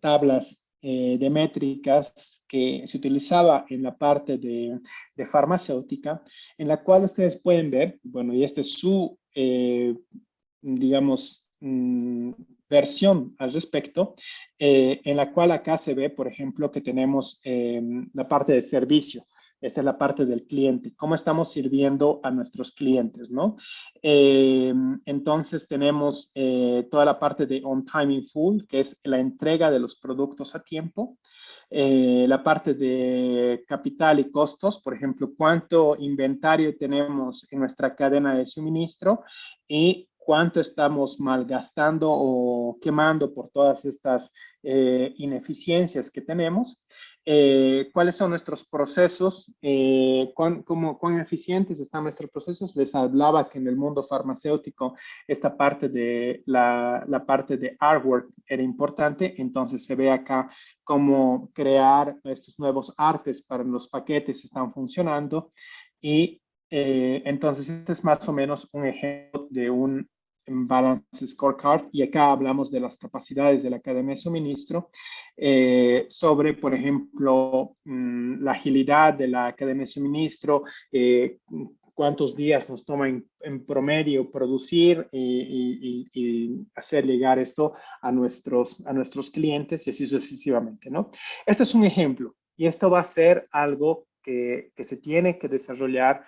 tablas de métricas que se utilizaba en la parte de farmacéutica, en la cual ustedes pueden ver, bueno, y este es su, digamos, versión al respecto, en la cual acá se ve, por ejemplo, que tenemos la parte de servicio. Esa es la parte del cliente, cómo estamos sirviendo a nuestros clientes, ¿no? Entonces tenemos toda la parte de on time in full, que es la entrega de los productos a tiempo. La parte de capital y costos, por ejemplo, cuánto inventario tenemos en nuestra cadena de suministro y cuánto estamos malgastando o quemando por todas estas ineficiencias que tenemos. ¿Cuáles son nuestros procesos? ¿Cuán eficientes están nuestros procesos? Les hablaba que en el mundo farmacéutico esta parte de la parte de artwork era importante, entonces se ve acá cómo crear estos nuevos artes para los paquetes están funcionando y entonces este es más o menos un ejemplo de un Balance Scorecard y acá hablamos de las capacidades de la cadena de suministro sobre, por ejemplo, la agilidad de la cadena de suministro, cuántos días nos toma en promedio producir y hacer llegar esto a nuestros clientes y así sucesivamente, ¿no? Esto es un ejemplo y esto va a ser algo que se tiene que desarrollar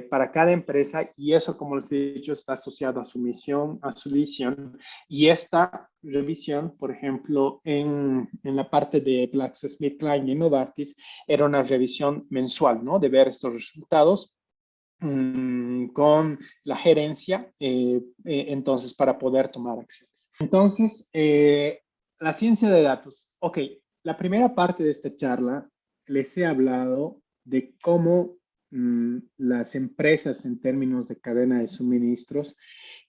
para cada empresa y eso, como les he dicho, está asociado a su misión, a su visión y esta revisión, por ejemplo, en la parte de GlaxoSmithKline y Novartis, era una revisión mensual, ¿no? De ver estos resultados con la gerencia, entonces, para poder tomar acciones. Entonces, la ciencia de datos. Ok, la primera parte de esta charla les he hablado de cómo las empresas en términos de cadena de suministros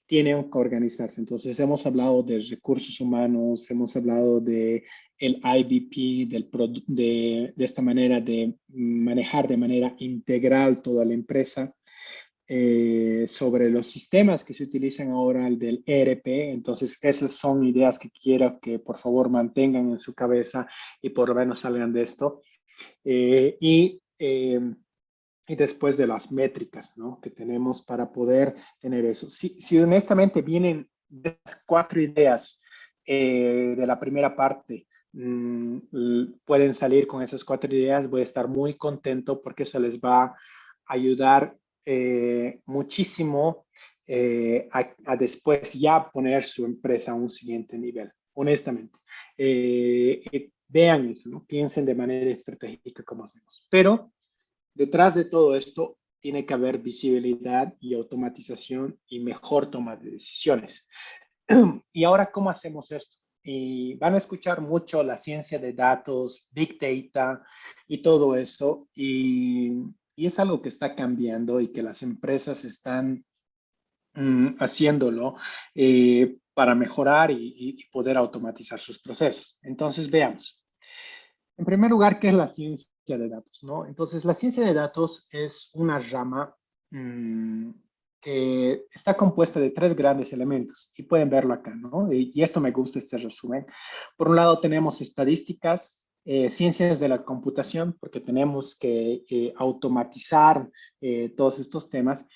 tienen que organizarse. Entonces, hemos hablado de recursos humanos, hemos hablado de el IBP, de esta manera de manejar de manera integral toda la empresa, sobre los sistemas que se utilizan ahora, el del ERP. Entonces, esas son ideas que quiero que por favor mantengan en su cabeza y por lo menos salgan de esto. Y después de las métricas, ¿no? Que tenemos para poder tener eso. Si honestamente vienen de las 4 ideas de la primera parte, pueden salir con esas 4 ideas, voy a estar muy contento porque eso les va a ayudar muchísimo a después ya poner su empresa a un siguiente nivel, honestamente. Vean eso, ¿no? Piensen de manera estratégica como hacemos. Pero detrás de todo esto tiene que haber visibilidad y automatización y mejor toma de decisiones. Y ahora, ¿cómo hacemos esto? Y van a escuchar mucho la ciencia de datos, Big Data y todo eso. Y es algo que está cambiando y que las empresas están haciéndolo para mejorar y poder automatizar sus procesos. Entonces, veamos. En primer lugar, ¿qué es la ciencia de datos? ¿No? Entonces, la ciencia de datos es una rama que está compuesta de 3 grandes elementos y pueden verlo acá, ¿no? Y esto me gusta, este resumen. Por un lado tenemos estadísticas, ciencias de la computación, porque tenemos que automatizar todos estos temas.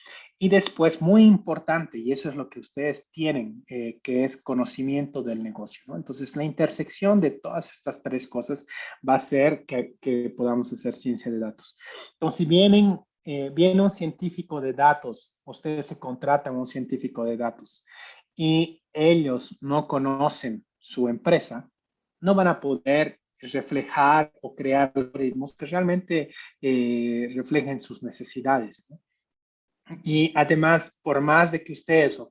Y después, muy importante, y eso es lo que ustedes tienen, que es conocimiento del negocio, ¿no? Entonces, la intersección de todas estas 3 cosas va a ser que podamos hacer ciencia de datos. Entonces, si viene un científico de datos, ustedes se contratan a un científico de datos y ellos no conocen su empresa, no van a poder reflejar o crear algoritmos que realmente reflejen sus necesidades, ¿no? Y además, por más de que ustedes o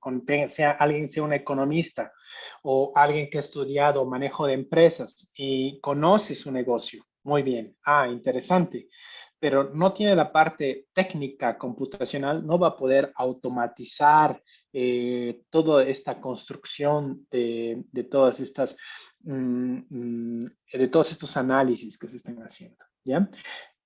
alguien sea un economista o alguien que ha estudiado manejo de empresas y conoce su negocio, muy bien, interesante, pero no tiene la parte técnica computacional, no va a poder automatizar toda esta construcción de todas estas, de todos estos análisis que se están haciendo, ¿ya?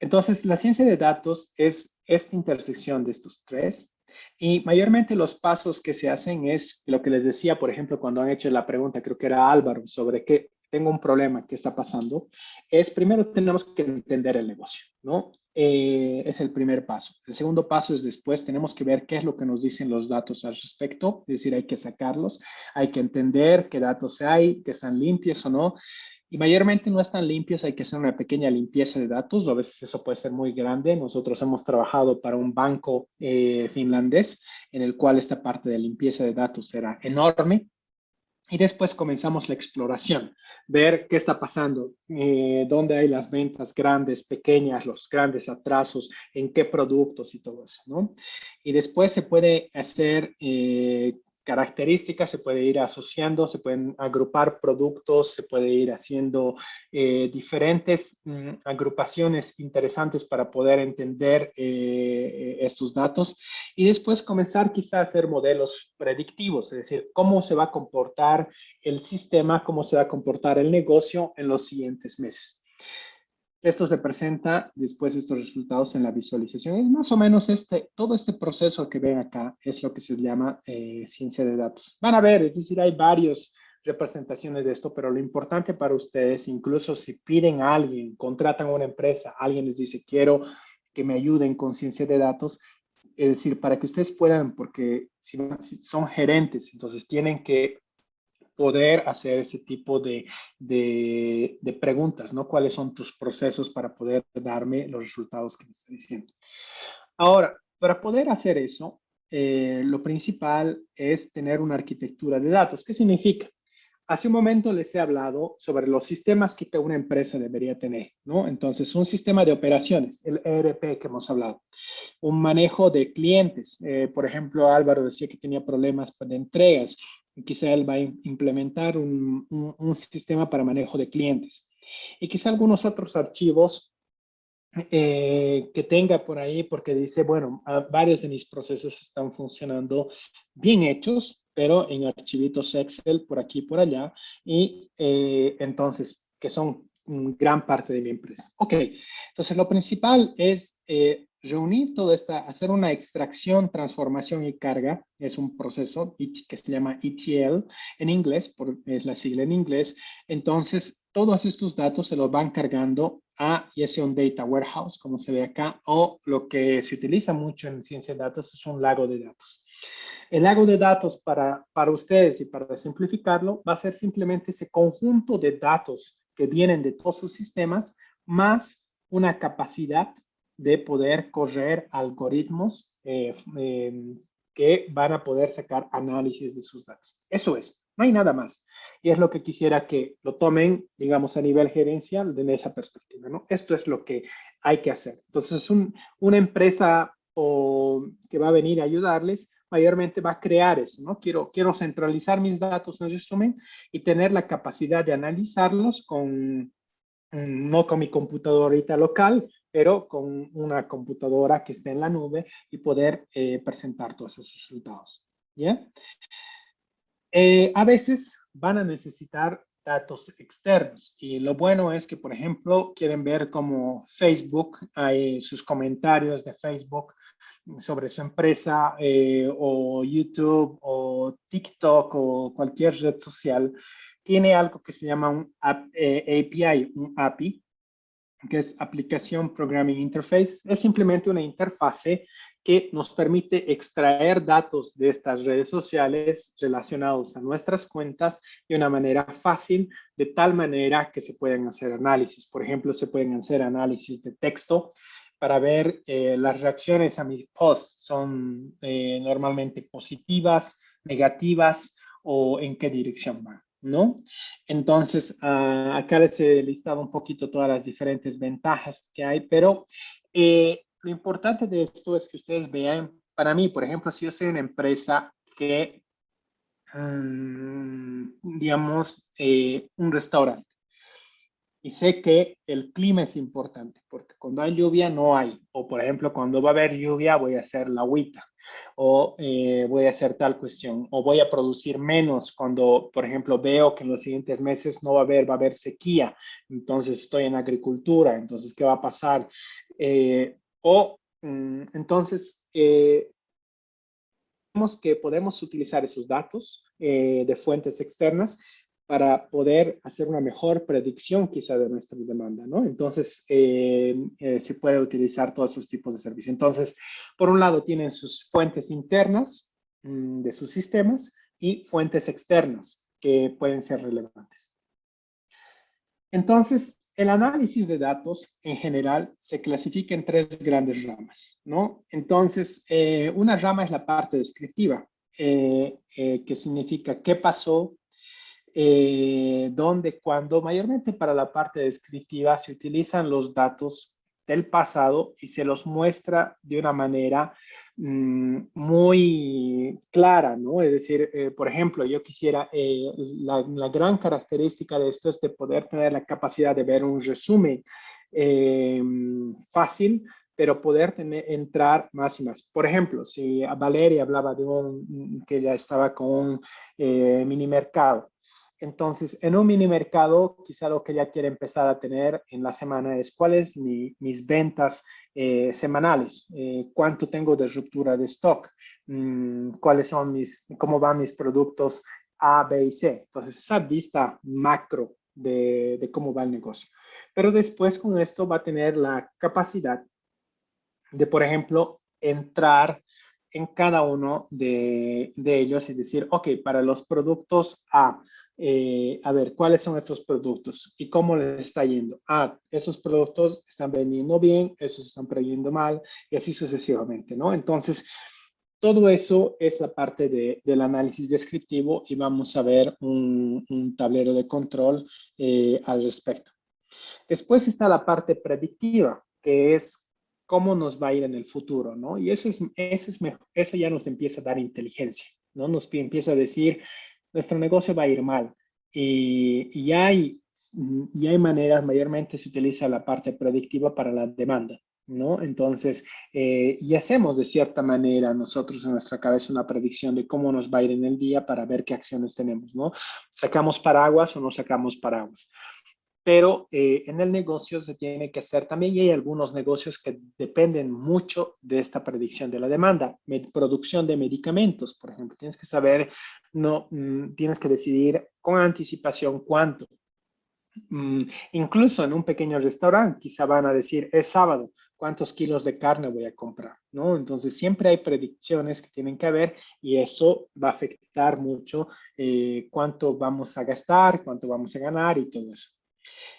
Entonces, la ciencia de datos es esta intersección de estos 3 y mayormente los pasos que se hacen es lo que les decía, por ejemplo, cuando han hecho la pregunta, creo que era Álvaro, sobre qué tengo un problema, qué está pasando, es primero tenemos que entender el negocio, ¿no? Es el primer paso. El segundo paso es después tenemos que ver qué es lo que nos dicen los datos al respecto, es decir, hay que sacarlos, hay que entender qué datos hay, que están limpios o no. Y mayormente no están limpios, hay que hacer una pequeña limpieza de datos, a veces eso puede ser muy grande. Nosotros hemos trabajado para un banco finlandés en el cual esta parte de limpieza de datos era enorme. Y después comenzamos la exploración, ver qué está pasando, dónde hay las ventas grandes, pequeñas, los grandes atrasos, en qué productos y todo eso, ¿no? Y después se puede hacer características, se puede ir asociando, se pueden agrupar productos, se puede ir haciendo diferentes agrupaciones interesantes para poder entender estos datos y después comenzar quizá a hacer modelos predictivos, es decir, cómo se va a comportar el sistema, cómo se va a comportar el negocio en los siguientes meses. Esto se presenta después de estos resultados en la visualización. Es más o menos todo este proceso que ven acá es lo que se llama ciencia de datos. Van a ver, es decir, hay varias representaciones de esto, pero lo importante para ustedes, incluso si piden a alguien, contratan a una empresa, alguien les dice, quiero que me ayuden con ciencia de datos, es decir, para que ustedes puedan, porque si son gerentes, entonces tienen que poder hacer ese tipo de preguntas, ¿no? ¿Cuáles son tus procesos para poder darme los resultados que me está diciendo? Ahora, para poder hacer eso, lo principal es tener una arquitectura de datos. ¿Qué significa? Hace un momento les he hablado sobre los sistemas que una empresa debería tener, ¿no? Entonces, un sistema de operaciones, el ERP que hemos hablado, un manejo de clientes. Por ejemplo, Álvaro decía que tenía problemas de entregas. Quizá él va a implementar un sistema para manejo de clientes. Y quizá algunos otros archivos que tenga por ahí, porque dice, bueno, varios de mis procesos están funcionando bien hechos, pero en archivitos Excel por aquí y por allá, y entonces, que son gran parte de mi empresa. Ok, entonces lo principal es reunir toda esta, hacer una extracción, transformación y carga, es un proceso que se llama ETL en inglés, es la sigla en inglés. Entonces, todos estos datos se los van cargando a ya sea un data warehouse, como se ve acá, o lo que se utiliza mucho en ciencia de datos es un lago de datos. El lago de datos para ustedes y para simplificarlo va a ser simplemente ese conjunto de datos que vienen de todos sus sistemas más una capacidad de poder correr algoritmos que van a poder sacar análisis de sus datos. Eso es, no hay nada más. Y es lo que quisiera que lo tomen, digamos, a nivel gerencial de esa perspectiva, ¿no? Esto es lo que hay que hacer. Entonces, una empresa que va a venir a ayudarles, mayormente va a crear eso, ¿no? Quiero centralizar mis datos en resumen y tener la capacidad de analizarlos no con mi computadora local, pero con una computadora que esté en la nube y poder presentar todos esos resultados. ¿Ya? A veces van a necesitar datos externos y lo bueno es que, por ejemplo, quieren ver cómo Facebook, hay sus comentarios de Facebook sobre su empresa o YouTube o TikTok o cualquier red social, tiene algo que se llama un API, un API, que es Application Programming Interface. Es simplemente una interfase que nos permite extraer datos de estas redes sociales relacionados a nuestras cuentas de una manera fácil, de tal manera que se pueden hacer análisis. Por ejemplo, se pueden hacer análisis de texto para ver las reacciones a mis posts. Son normalmente positivas, negativas o en qué dirección van, ¿no? Entonces, acá les he listado un poquito todas las diferentes ventajas que hay, pero lo importante de esto es que ustedes vean, para mí, por ejemplo, si yo soy una empresa que, digamos, un restaurante, y sé que el clima es importante, porque cuando hay lluvia no hay, o por ejemplo, cuando va a haber lluvia voy a hacer la agüita, o voy a hacer tal cuestión, o voy a producir menos cuando, por ejemplo, veo que en los siguientes meses no va a haber sequía, entonces estoy en agricultura, entonces, ¿qué va a pasar? Entonces, vemos que podemos utilizar esos datos de fuentes externas para poder hacer una mejor predicción quizá de nuestra demanda, ¿no? Entonces, se puede utilizar todos esos tipos de servicios. Entonces, por un lado tienen sus fuentes internas de sus sistemas y fuentes externas que pueden ser relevantes. Entonces, el análisis de datos en general se clasifica en tres grandes ramas, ¿no? Entonces, una rama es la parte descriptiva, que significa qué pasó, dónde, cuándo. Mayormente para la parte descriptiva se utilizan los datos del pasado y se los muestra de una manera muy clara, ¿no? Es decir, por ejemplo, yo quisiera, la gran característica de esto es de poder tener la capacidad de ver un resumen eh, fácil, pero poder entrar más y más. Por ejemplo, si Valeria hablaba de que ya estaba con un mini mercado, entonces, en un mini mercado, quizá lo que ella quiere empezar a tener en la semana es cuáles mis ventas semanales, cuánto tengo de ruptura de stock, cuáles son cómo van mis productos A, B y C. Entonces, esa vista macro de cómo va el negocio. Pero después con esto va a tener la capacidad de, por ejemplo, entrar en cada uno de ellos y decir, ok, para los productos A ver, ¿cuáles son estos productos y cómo les está yendo? Esos productos están vendiendo bien, esos están vendiendo mal y así sucesivamente, ¿no? Entonces, todo eso es la parte del análisis descriptivo y vamos a ver un tablero de control al respecto. Después está la parte predictiva, que es cómo nos va a ir en el futuro, ¿no? Y eso ya nos empieza a dar inteligencia, ¿no? Nos empieza a decir, nuestro negocio va a ir mal. Y ya hay maneras, mayormente se utiliza la parte predictiva para la demanda, ¿no? Entonces, y hacemos de cierta manera nosotros en nuestra cabeza una predicción de cómo nos va a ir en el día para ver qué acciones tenemos, ¿no? ¿Sacamos paraguas o no sacamos paraguas? Pero en el negocio se tiene que hacer también, y hay algunos negocios que dependen mucho de esta predicción de la demanda. Producción de medicamentos, por ejemplo, tienes que saber, no, tienes que decidir con anticipación cuánto. Incluso en un pequeño restaurante, quizá van a decir, es sábado, ¿cuántos kilos de carne voy a comprar? ¿No? Entonces, siempre hay predicciones que tienen que haber y eso va a afectar mucho cuánto vamos a gastar, cuánto vamos a ganar y todo eso.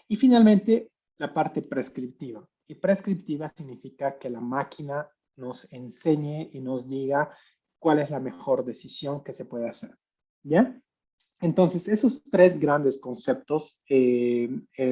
Y finalmente, la parte prescriptiva. Y prescriptiva significa que la máquina nos enseñe y nos diga cuál es la mejor decisión que se puede hacer. ¿Ya? Entonces, esos tres grandes conceptos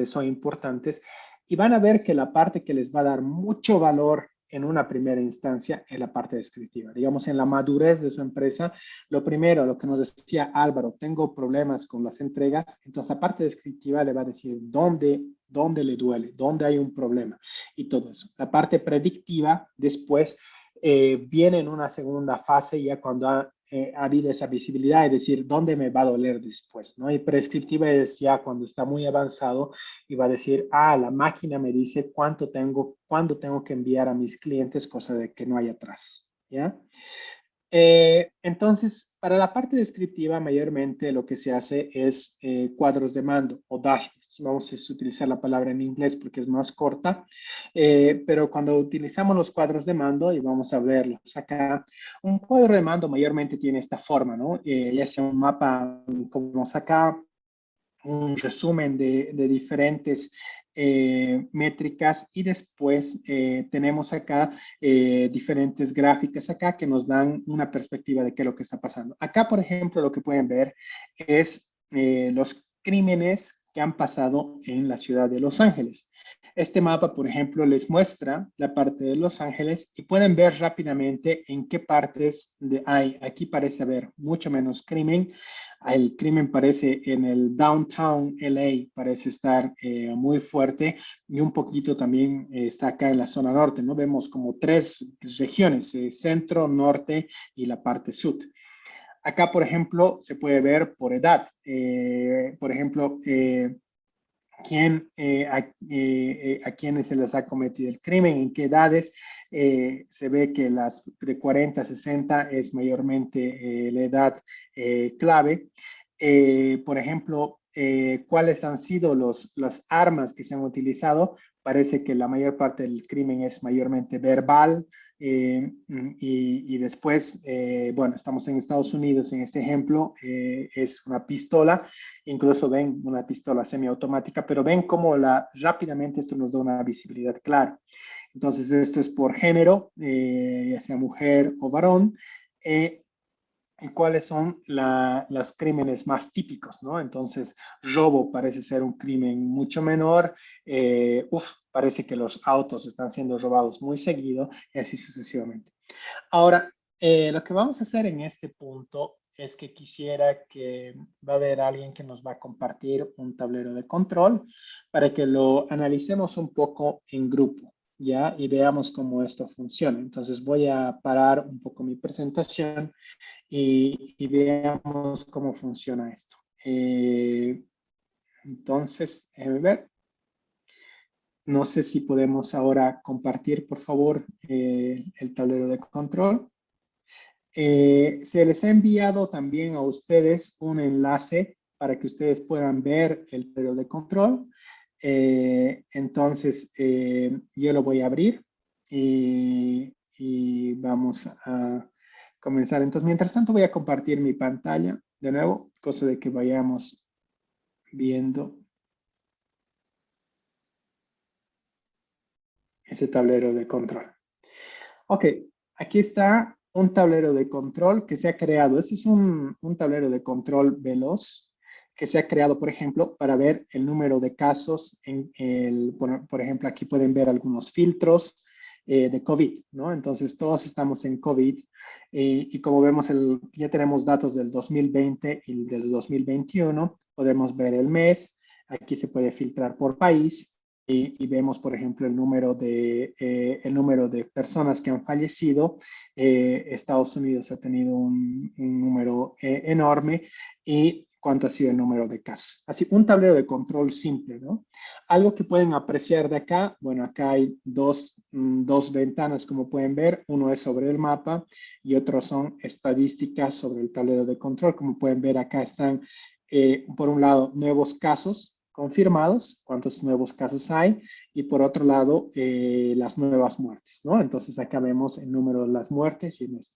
son importantes y van a ver que la parte que les va a dar mucho valor en una primera instancia es la parte descriptiva. Digamos, en la madurez de su empresa, lo primero, lo que nos decía Álvaro, tengo problemas con las entregas, entonces la parte descriptiva le va a decir dónde le duele, dónde hay un problema y todo eso. La parte predictiva después viene en una segunda fase ya cuando ha habido esa visibilidad, es decir, dónde me va a doler después, ¿no? Y prescriptiva es ya cuando está muy avanzado y va a decir, la máquina me dice cuándo tengo que enviar a mis clientes, cosa de que no haya atrasos, ¿ya? Entonces, para la parte descriptiva, mayormente lo que se hace es cuadros de mando o dashboards. Vamos a utilizar la palabra en inglés porque es más corta, pero cuando utilizamos los cuadros de mando, y vamos a verlos acá, un cuadro de mando mayormente tiene esta forma, ¿no? Ya sea un mapa, como acá, un resumen de diferentes métricas y después tenemos acá diferentes gráficas acá que nos dan una perspectiva de qué es lo que está pasando. Acá, por ejemplo, lo que pueden ver es los crímenes que han pasado en la ciudad de Los Ángeles. Este mapa, por ejemplo, les muestra la parte de Los Ángeles y pueden ver rápidamente en qué partes hay. Aquí parece haber mucho menos crimen. El crimen parece en el downtown LA, parece estar muy fuerte y un poquito también está acá en la zona norte, ¿no? Vemos como tres regiones, centro, norte y la parte sur. Acá, por ejemplo, se puede ver por edad. Por ejemplo, a quiénes se les ha cometido el crimen, en qué edades. Se ve que las de 40 a 60 es mayormente la edad clave. Por ejemplo, cuáles han sido las armas que se han utilizado. Parece que la mayor parte del crimen es mayormente verbal y después, bueno, estamos en Estados Unidos en este ejemplo, es una pistola, incluso ven una pistola semiautomática, pero ven cómo rápidamente esto nos da una visibilidad clara. Entonces, esto es por género, ya sea mujer o varón. y cuáles son los crímenes más típicos, ¿no? Entonces, robo parece ser un crimen mucho menor, parece que los autos están siendo robados muy seguido, y así sucesivamente. Ahora, lo que vamos a hacer en este punto es que quisiera que va a haber alguien que nos va a compartir un tablero de control para que lo analicemos un poco en grupo, ¿ya? Y veamos cómo esto funciona. Entonces voy a parar un poco mi presentación y veamos cómo funciona esto. Entonces, ver. No sé si podemos ahora compartir, por favor, el tablero de control. Se les ha enviado también a ustedes un enlace para que ustedes puedan ver el tablero de control. Entonces, yo lo voy a abrir y vamos a comenzar. Entonces, mientras tanto, voy a compartir mi pantalla de nuevo, cosa de que vayamos viendo ese tablero de control. Ok, aquí está un tablero de control que se ha creado. Este es un tablero de control veloz que se ha creado, por ejemplo, para ver el número de casos. Por ejemplo, aquí pueden ver algunos filtros de COVID, ¿no? Entonces, todos estamos en COVID y como vemos, ya tenemos datos del 2020 y del 2021. Podemos ver el mes. Aquí se puede filtrar por país. Y vemos, por ejemplo, el número de personas que han fallecido. Estados Unidos ha tenido un número enorme y cuánto ha sido el número de casos. Así, un tablero de control simple, ¿no? Algo que pueden apreciar de acá, bueno, acá hay dos ventanas, como pueden ver. Uno es sobre el mapa y otro son estadísticas sobre el tablero de control. Como pueden ver, acá están, por un lado, nuevos casos confirmados, cuántos nuevos casos hay, y por otro lado, las nuevas muertes, ¿no? Entonces acá vemos el número de las muertes y eso.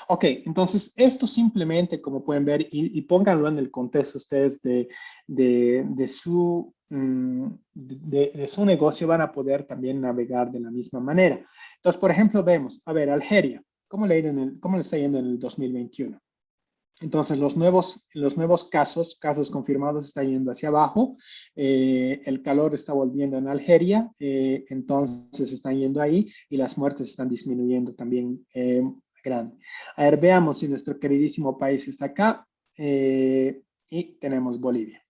Ok, entonces esto simplemente, como pueden ver, y pónganlo en el contexto ustedes de su negocio, van a poder también navegar de la misma manera. Entonces, por ejemplo, vemos, a ver, Algeria, ¿cómo le está yendo en el 2021? Entonces, los nuevos casos confirmados están yendo hacia abajo. El calor está volviendo en Algeria, entonces están yendo ahí y las muertes están disminuyendo también grande. A ver, veamos si nuestro queridísimo país está acá y tenemos Bolivia.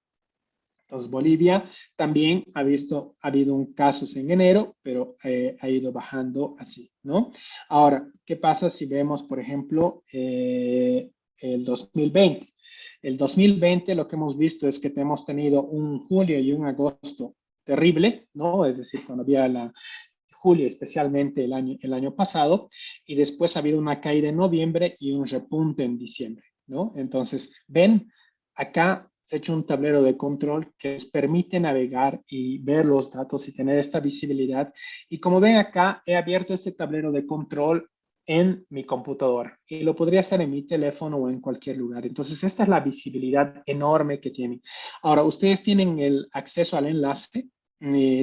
Entonces, Bolivia también ha habido un caso en enero, pero ha ido bajando así, ¿no? Ahora, ¿qué pasa si vemos, por ejemplo, el 2020? El 2020 lo que hemos visto es que hemos tenido un julio y un agosto terrible, ¿no? Es decir, cuando había julio, especialmente el año pasado, y después ha habido una caída en noviembre y un repunte en diciembre, ¿no? Entonces, ven, acá se ha hecho un tablero de control que les permite navegar y ver los datos y tener esta visibilidad. Y como ven acá, he abierto este tablero de control en mi computadora y lo podría hacer en mi teléfono o en cualquier lugar. Entonces, esta es la visibilidad enorme que tienen. Ahora, ustedes tienen el acceso al enlace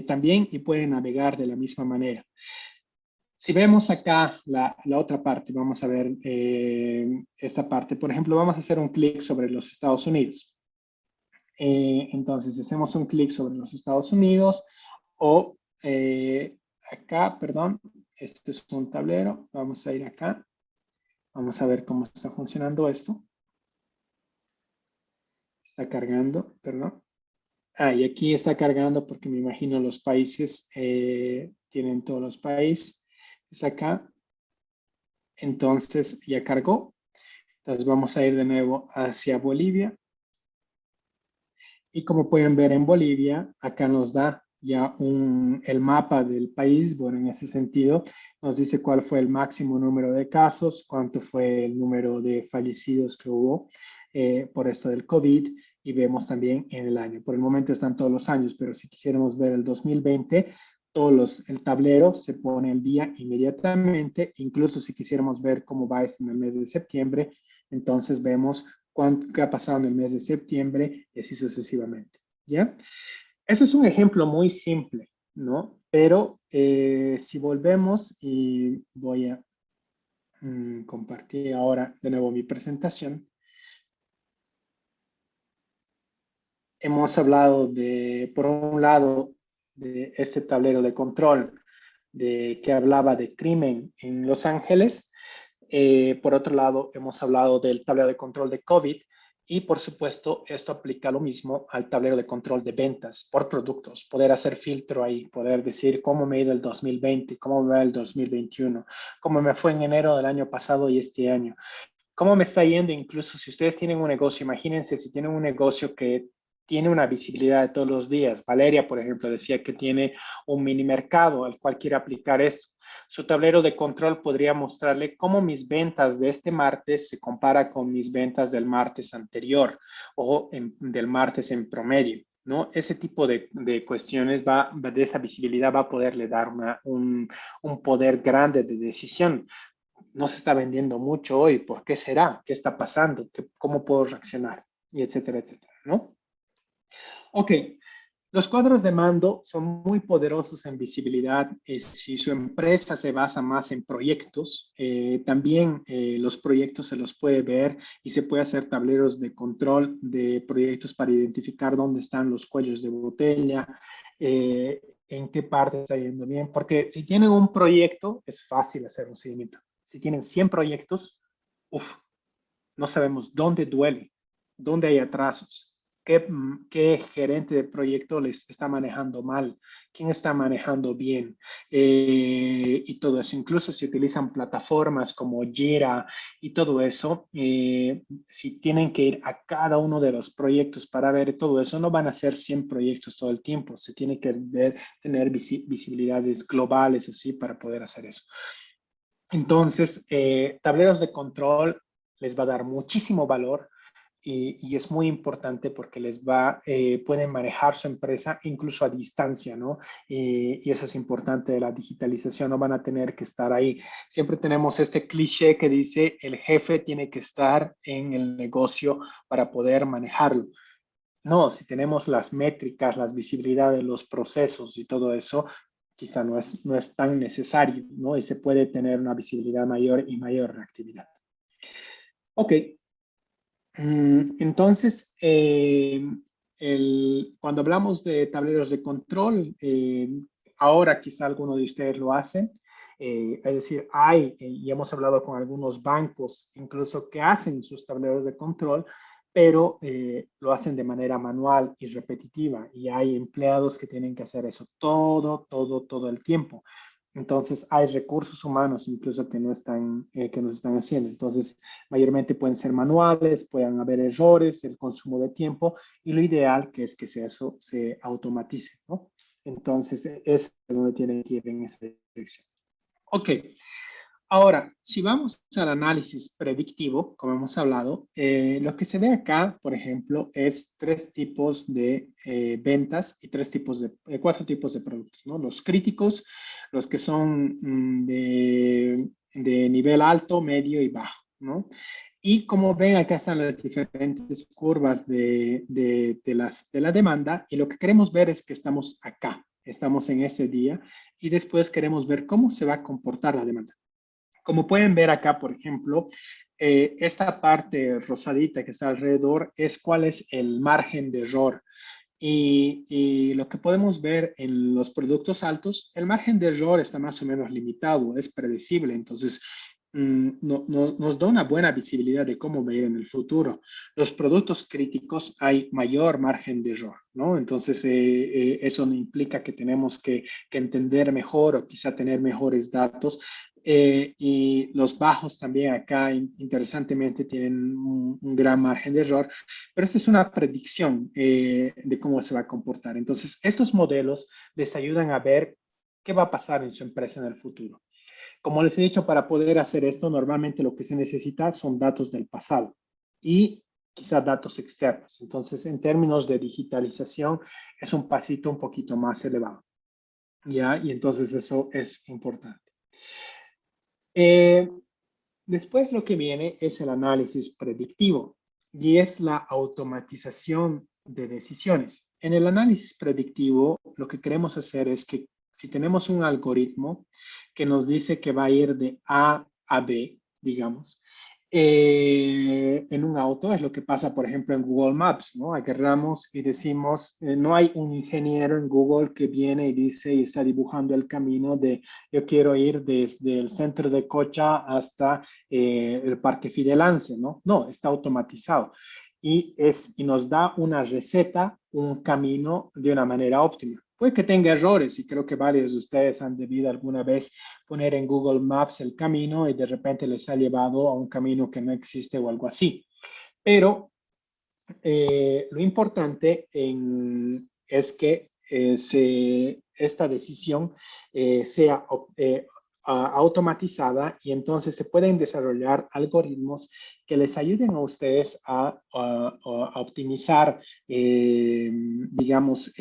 también y pueden navegar de la misma manera. Si vemos acá la otra parte, vamos a ver esta parte. Por ejemplo, vamos a hacer un clic sobre los Estados Unidos. Entonces, hacemos un clic sobre los Estados Unidos o acá, perdón, este es un tablero. Vamos a ir acá. Vamos a ver cómo está funcionando esto. Está cargando, perdón. Y aquí está cargando porque me imagino los países tienen todos los países. Es acá. Entonces ya cargó. Entonces vamos a ir de nuevo hacia Bolivia. Y como pueden ver en Bolivia, acá nos da ya el mapa del país. Bueno, en ese sentido, nos dice cuál fue el máximo número de casos, cuánto fue el número de fallecidos que hubo por esto del COVID. Y vemos también en el año. Por el momento están todos los años, pero si quisiéramos ver el 2020, el tablero se pone al día inmediatamente. Incluso si quisiéramos ver cómo va esto en el mes de septiembre, entonces vemos qué ha pasado en el mes de septiembre y así sucesivamente. ¿Ya? Eso es un ejemplo muy simple, ¿no? Pero si volvemos y voy a compartir ahora de nuevo mi presentación. Hemos hablado de, por un lado, de este tablero de control que hablaba de crimen en Los Ángeles. Por otro lado, hemos hablado del tablero de control de COVID y, por supuesto, esto aplica lo mismo al tablero de control de ventas por productos. Poder hacer filtro ahí, poder decir cómo me ha ido el 2020, cómo me va el 2021, cómo me fue en enero del año pasado y este año. ¿Cómo me está yendo? Incluso si ustedes tienen un negocio, imagínense si tienen un negocio que tiene una visibilidad de todos los días. Valeria, por ejemplo, decía que tiene un mini mercado al cual quiere aplicar esto. Su tablero de control podría mostrarle cómo mis ventas de este martes se compara con mis ventas del martes anterior o del martes en promedio, ¿no? Ese tipo de cuestiones de esa visibilidad va a poderle dar un poder grande de decisión. No se está vendiendo mucho hoy, ¿por qué será? ¿Qué está pasando? ¿Cómo puedo reaccionar? Y etcétera, etcétera, ¿no? Ok, los cuadros de mando son muy poderosos en visibilidad. Si su empresa se basa más en proyectos, también los proyectos se los puede ver y se puede hacer tableros de control de proyectos para identificar dónde están los cuellos de botella, en qué parte está yendo bien. Porque si tienen un proyecto, es fácil hacer un seguimiento. Si tienen 100 proyectos, no sabemos dónde duele, dónde hay atrasos, qué gerente de proyecto les está manejando mal, quién está manejando bien, y todo eso. Incluso si utilizan plataformas como Jira y todo eso, si tienen que ir a cada uno de los proyectos para ver todo eso, no van a ser 100 proyectos todo el tiempo. Se tiene que tener visibilidades globales así para poder hacer eso. Entonces, tableros de control les va a dar muchísimo valor y es muy importante porque pueden manejar su empresa incluso a distancia, ¿no? Y eso es importante de la digitalización, no van a tener que estar ahí. Siempre tenemos este cliché que dice el jefe tiene que estar en el negocio para poder manejarlo. No, si tenemos las métricas, las visibilidades, los procesos y todo eso, quizá no es tan necesario, ¿no? Y se puede tener una visibilidad mayor y mayor reactividad. Ok. Entonces, cuando hablamos de tableros de control, ahora quizá alguno de ustedes lo hacen, es decir, y hemos hablado con algunos bancos incluso que hacen sus tableros de control, pero lo hacen de manera manual y repetitiva, y hay empleados que tienen que hacer eso todo el tiempo. Entonces, hay recursos humanos incluso que no están haciendo. Entonces, mayormente pueden ser manuales, pueden haber errores, el consumo de tiempo, y lo ideal que es que eso se automatice, ¿no? Entonces, es donde tienen que ir en esa dirección. Ok. Ahora, si vamos al análisis predictivo, como hemos hablado, lo que se ve acá, por ejemplo, es 3 tipos de ventas y 4 tipos de productos, ¿no? Los críticos, los que son de nivel alto, medio y bajo, ¿no? Y como ven, acá están las diferentes curvas de la demanda, y lo que queremos ver es que estamos acá, estamos en ese día, y después queremos ver cómo se va a comportar la demanda. Como pueden ver acá, por ejemplo, esta parte rosadita que está alrededor es cuál es el margen de error. Y lo que podemos ver en los productos altos, el margen de error está más o menos limitado, es predecible. Entonces, nos da una buena visibilidad de cómo va a ir en el futuro. Los productos críticos hay mayor margen de error, ¿no? Entonces, eso implica que tenemos que entender mejor o quizá tener mejores datos. Y los bajos también acá, interesantemente, tienen un gran margen de error, pero esta es una predicción de cómo se va a comportar. Entonces, estos modelos les ayudan a ver qué va a pasar en su empresa en el futuro. Como les he dicho, para poder hacer esto, normalmente lo que se necesita son datos del pasado y quizá datos externos. Entonces, en términos de digitalización, es un pasito un poquito más elevado. ¿Ya? Y entonces eso es importante. Después lo que viene es el análisis predictivo y es la automatización de decisiones. En el análisis predictivo, lo que queremos hacer es que si tenemos un algoritmo que nos dice que va a ir de A a B, digamos. En un auto es lo que pasa, por ejemplo, en Google Maps, ¿no? Agarramos y decimos, no hay un ingeniero en Google que viene y dice y está dibujando el camino de yo quiero ir desde el centro de Cocha hasta el Parque Fidelance, ¿no? No, está automatizado. Y nos da una receta, un camino de una manera óptima. Puede que tenga errores y creo que varios de ustedes han debido alguna vez poner en Google Maps el camino y de repente les ha llevado a un camino que no existe o algo así. Pero lo importante es que esta decisión sea automatizada y entonces se pueden desarrollar algoritmos que les ayuden a ustedes a optimizar, digamos,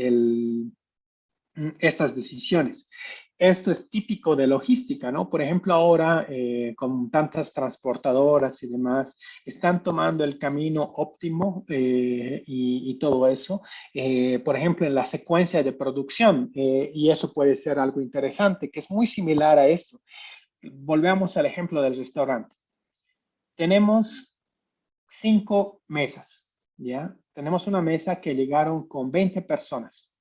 estas decisiones. Esto es típico de logística, ¿no? Por ejemplo, ahora con tantas transportadoras y demás, están tomando el camino óptimo y todo eso. Por ejemplo, en la secuencia de producción, y eso puede ser algo interesante, que es muy similar a esto. Volvemos al ejemplo del restaurante. Tenemos 5 mesas, ¿ya? Tenemos una mesa que llegaron con 20 personas,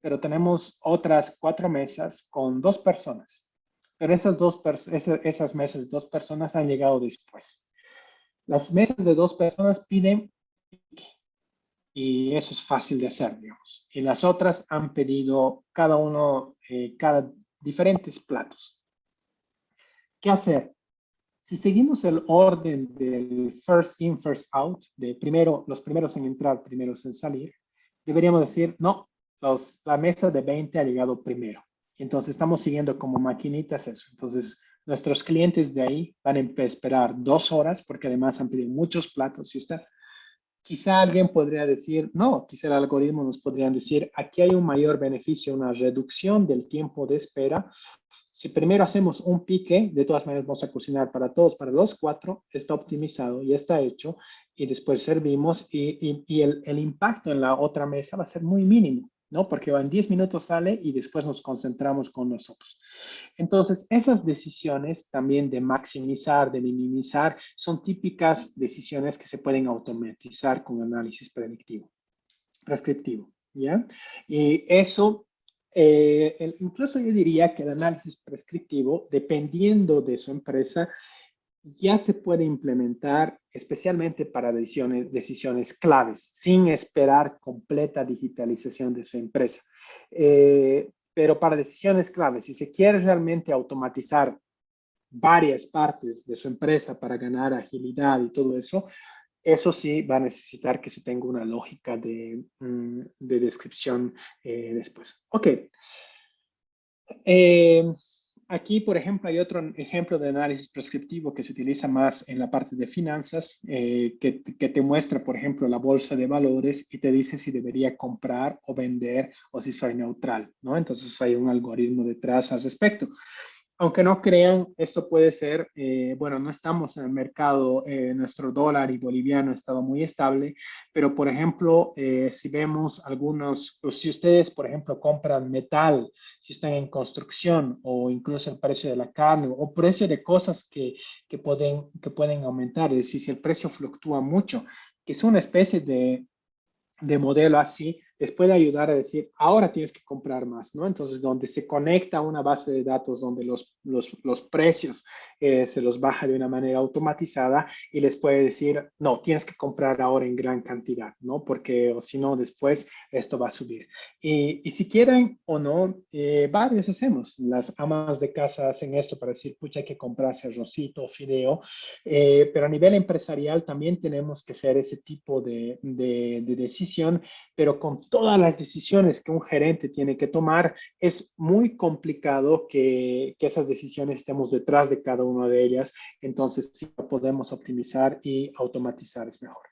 pero tenemos otras 4 mesas con 2 personas. Pero esas mesas de 2 personas han llegado después. Las mesas de 2 personas piden y eso es fácil de hacer, digamos. Y las otras han pedido cada diferentes platos. ¿Qué hacer? Si seguimos el orden del first in, first out, de los primeros en entrar, primeros en salir, deberíamos decir, no, la mesa de 20 ha llegado primero. Entonces estamos siguiendo como maquinitas eso. Entonces nuestros clientes de ahí van a esperar 2 horas porque además han pedido muchos platos. Quizá alguien podría decir, no, quizá el algoritmo nos podría decir, aquí hay un mayor beneficio, una reducción del tiempo de espera. Si primero hacemos un pique, de todas maneras vamos a cocinar para todos, para los 4, está optimizado, ya está hecho, y después servimos y el impacto en la otra mesa va a ser muy mínimo, ¿no? Porque en 10 minutos sale y después nos concentramos con nosotros. Entonces, esas decisiones también de maximizar, de minimizar, son típicas decisiones que se pueden automatizar con análisis prescriptivo, ¿ya? Y eso incluso yo diría que el análisis prescriptivo, dependiendo de su empresa, ya se puede implementar especialmente para decisiones claves, sin esperar completa digitalización de su empresa. Pero para decisiones claves, si se quiere realmente automatizar varias partes de su empresa para ganar agilidad y todo eso sí va a necesitar que se tenga una lógica de descripción después. Ok. Aquí, por ejemplo, hay otro ejemplo de análisis prescriptivo que se utiliza más en la parte de finanzas, que te muestra, por ejemplo, la bolsa de valores y te dice si debería comprar o vender o si soy neutral, ¿no? Entonces hay un algoritmo detrás al respecto. Aunque no crean, esto puede ser, bueno, no estamos en el mercado, nuestro dólar y boliviano ha estado muy estable, pero por ejemplo, si vemos si ustedes, por ejemplo, compran metal, si están en construcción o incluso el precio de la carne o precio de cosas que pueden aumentar, es decir, si el precio fluctúa mucho, que es una especie de modelo así, les puede ayudar a decir, ahora tienes que comprar más, ¿no? Entonces, donde se conecta a una base de datos donde los precios se los baja de una manera automatizada y les puede decir, no, tienes que comprar ahora en gran cantidad, ¿no? Porque o si no, después esto va a subir. Y si quieren o no, varios hacemos. Las amas de casa hacen esto para decir, pucha, hay que comprarse arrocito o fideo, pero a nivel empresarial también tenemos que hacer ese tipo de decisión, pero con todas las decisiones que un gerente tiene que tomar, es muy complicado que esas decisiones estemos detrás de cada una de ellas. Entonces, si lo podemos optimizar y automatizar es mejor.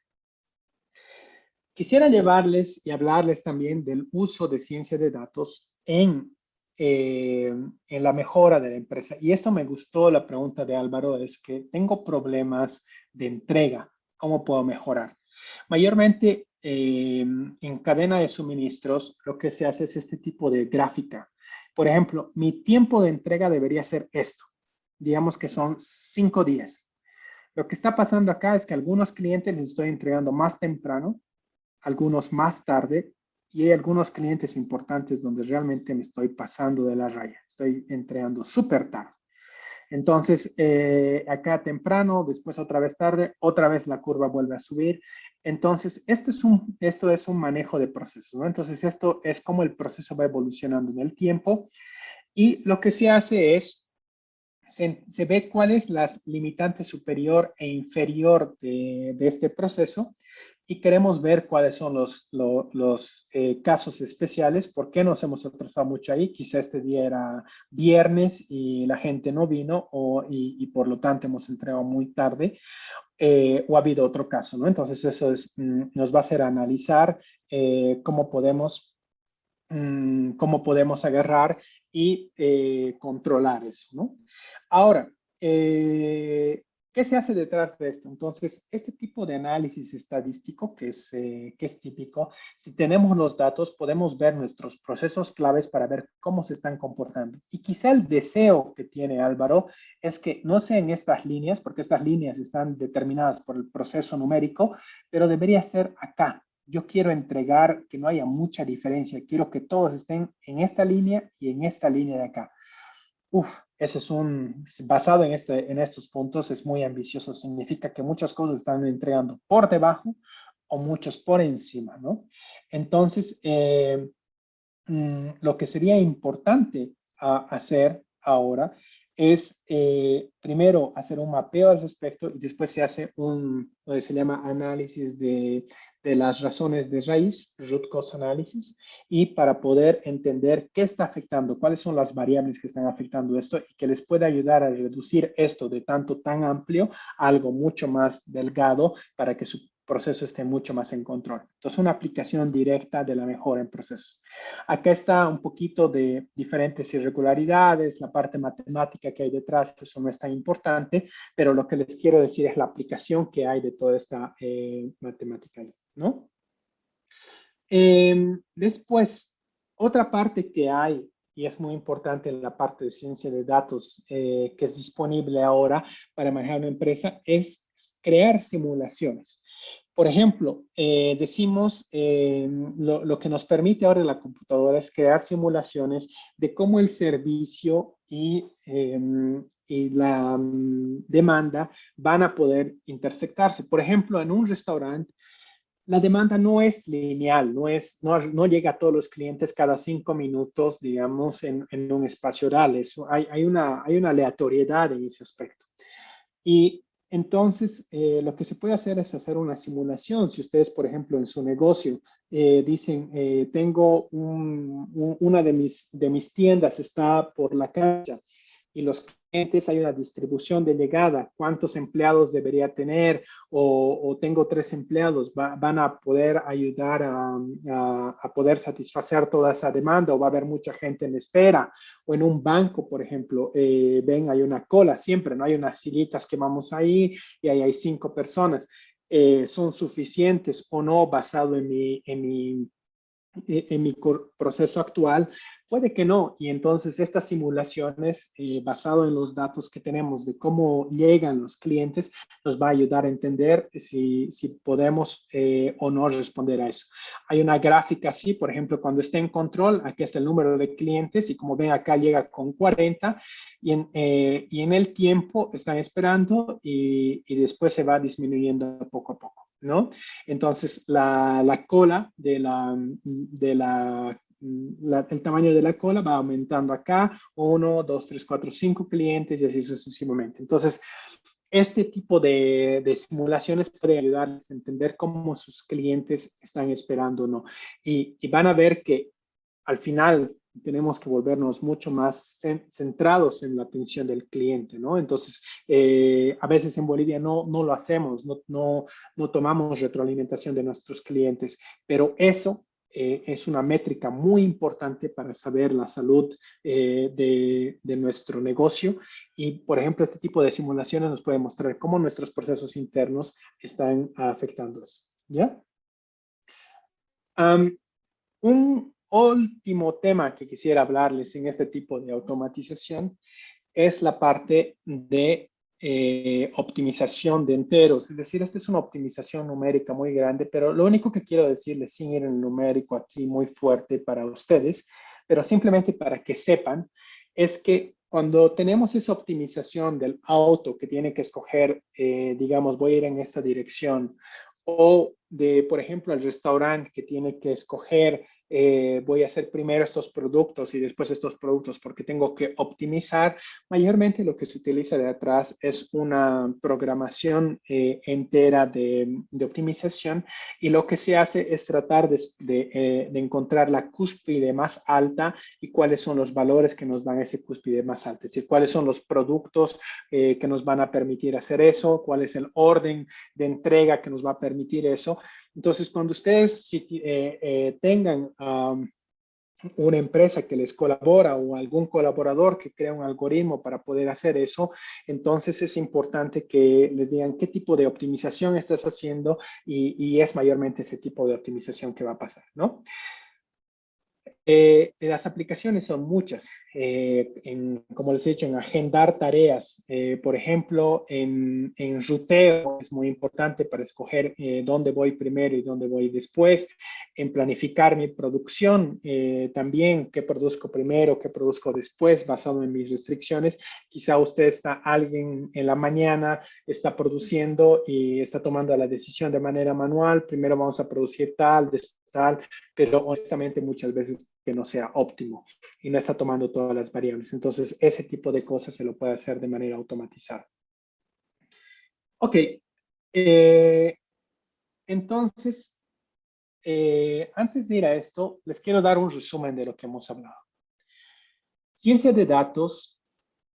Quisiera llevarles y hablarles también del uso de ciencia de datos en la mejora de la empresa. Y esto me gustó la pregunta de Álvaro, es que tengo problemas de entrega, ¿cómo puedo mejorar? Mayormente en cadena de suministros lo que se hace es este tipo de gráfica. Por ejemplo, mi tiempo de entrega debería ser esto, digamos que son 5 días. Lo que está pasando acá es que algunos clientes les estoy entregando más temprano, algunos más tarde, y hay algunos clientes importantes donde realmente me estoy pasando de la raya. Estoy entregando súper tarde. Entonces, acá temprano, después otra vez tarde, otra vez la curva vuelve a subir. Entonces, esto es un manejo de procesos, ¿no? Entonces, esto es como el proceso va evolucionando en el tiempo. Y lo que se hace es, se ve cuál es la limitante superior e inferior de este proceso y queremos ver cuáles son los casos especiales, por qué nos hemos atrasado mucho ahí, quizá este día era viernes y la gente no vino y por lo tanto hemos entregado muy tarde, o ha habido otro caso, ¿no? Entonces eso nos va a hacer analizar cómo podemos agarrar y controlar eso, ¿no? Ahora, ¿qué se hace detrás de esto? Entonces, este tipo de análisis estadístico, que es típico, si tenemos los datos, podemos ver nuestros procesos claves para ver cómo se están comportando. Y quizá el deseo que tiene Álvaro es que no sean estas líneas, porque estas líneas están determinadas por el proceso numérico, pero debería ser acá. Yo quiero entregar que no haya mucha diferencia. Quiero que todos estén en esta línea y en esta línea de acá. Eso basado en estos puntos, es muy ambicioso. Significa que muchas cosas están entregando por debajo o muchos por encima, ¿no? Entonces, lo que sería importante hacer ahora es primero hacer un mapeo al respecto y después se hace se llama análisis de las razones de raíz, root cause analysis, y para poder entender qué está afectando, cuáles son las variables que están afectando esto y que les pueda ayudar a reducir esto de tanto tan amplio a algo mucho más delgado para que su proceso esté mucho más en control. Entonces, una aplicación directa de la mejora en procesos. Acá está un poquito de diferentes irregularidades, la parte matemática que hay detrás, eso no es tan importante, pero lo que les quiero decir es la aplicación que hay de toda esta matemática, ¿no? Después, otra parte que hay, y es muy importante en la parte de ciencia de datos que es disponible ahora para manejar una empresa, es crear simulaciones. Por ejemplo, decimos, lo que nos permite ahora la computadora es crear simulaciones de cómo el servicio y la demanda van a poder intersectarse. Por ejemplo, en un restaurante, la demanda no es lineal, no llega a todos los clientes cada 5 minutos, digamos, en un espacio oral. Hay una aleatoriedad en ese aspecto. Y entonces, lo que se puede hacer es hacer una simulación. Si ustedes, por ejemplo, en su negocio dicen, tengo una de mis tiendas está por la calle y los clientes hay una distribución de llegada, cuántos empleados debería tener o tengo 3 empleados, van a poder ayudar a poder satisfacer toda esa demanda o va a haber mucha gente en espera o en un banco, por ejemplo, ven, hay una cola siempre, no hay unas sillitas que vamos ahí y ahí hay 5 personas. ¿Son suficientes o no basado en mi proceso actual? Puede que no. Y entonces estas simulaciones, basado en los datos que tenemos de cómo llegan los clientes, nos va a ayudar a entender si podemos o no responder a eso. Hay una gráfica así, por ejemplo, cuando esté en control, aquí está el número de clientes y como ven acá llega con 40 y en el tiempo están esperando y después se va disminuyendo poco a poco, ¿no? Entonces, la cola el tamaño de la cola va aumentando acá, 1, 2, 3, 4, 5 clientes y así sucesivamente. Entonces, este tipo de simulaciones puede ayudarles a entender cómo sus clientes están esperando o no. Y van a ver que al final tenemos que volvernos mucho más centrados en la atención del cliente, ¿no? Entonces, a veces en Bolivia no lo hacemos, no tomamos retroalimentación de nuestros clientes, pero eso es una métrica muy importante para saber la salud de nuestro negocio y, por ejemplo, este tipo de simulaciones nos puede mostrar cómo nuestros procesos internos están afectando eso, ¿ya? Un último tema que quisiera hablarles en este tipo de automatización es la parte de optimización de enteros. Es decir, esta es una optimización numérica muy grande, pero lo único que quiero decirles, sin ir en numérico aquí muy fuerte para ustedes, pero simplemente para que sepan, es que cuando tenemos esa optimización del auto que tiene que escoger, digamos, voy a ir en esta dirección, o de, por ejemplo, el restaurante que tiene que escoger, voy a hacer primero estos productos y después estos productos porque tengo que optimizar. Mayormente lo que se utiliza de atrás es una programación entera de optimización, y lo que se hace es tratar de encontrar la cúspide más alta y cuáles son los valores que nos dan ese cúspide más alto. Es decir, cuáles son los productos que nos van a permitir hacer eso, cuál es el orden de entrega que nos va a permitir eso. Entonces, cuando ustedes tengan una empresa que les colabora o algún colaborador que crea un algoritmo para poder hacer eso, entonces es importante que les digan qué tipo de optimización estás haciendo, y es mayormente ese tipo de optimización que va a pasar, ¿no? Las aplicaciones son muchas, como les he dicho, en agendar tareas, por ejemplo, en ruteo es muy importante para escoger dónde voy primero y dónde voy después, en planificar mi producción, también qué produzco primero, qué produzco después, basado en mis restricciones. Quizá usted alguien en la mañana está produciendo y está tomando la decisión de manera manual, primero vamos a producir tal, después tal, pero honestamente muchas veces que no sea óptimo y no está tomando todas las variables. Entonces, ese tipo de cosas se lo puede hacer de manera automatizada. Ok, entonces, antes de ir a esto, les quiero dar un resumen de lo que hemos hablado. Ciencia de datos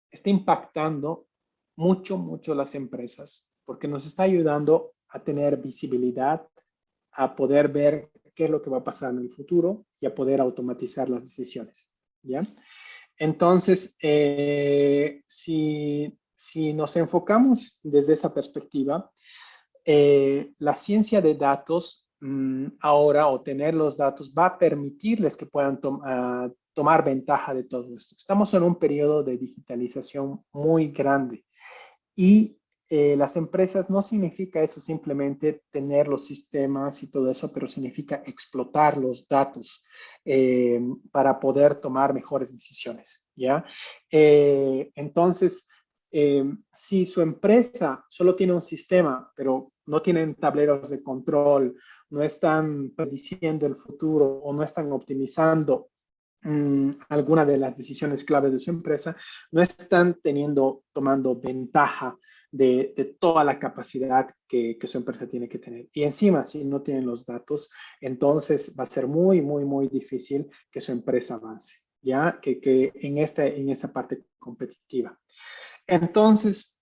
está impactando mucho las empresas porque nos está ayudando a tener visibilidad, a poder ver qué es lo que va a pasar en el futuro y a poder automatizar las decisiones, ¿ya? Entonces, si nos enfocamos desde esa perspectiva, la ciencia de datos ahora, o tener los datos, va a permitirles que puedan tomar ventaja de todo esto. Estamos en un periodo de digitalización muy grande, y las empresas, no significa eso simplemente tener los sistemas y todo eso, pero significa explotar los datos para poder tomar mejores decisiones, ¿ya? Entonces, si su empresa solo tiene un sistema, pero no tienen tableros de control, no están prediciendo el futuro o no están optimizando alguna de las decisiones claves de su empresa, no están tomando ventaja de toda la capacidad que su empresa tiene que tener. Y encima, si no tienen los datos, entonces va a ser muy difícil que su empresa avance, ¿ya? Que en esta parte competitiva. Entonces,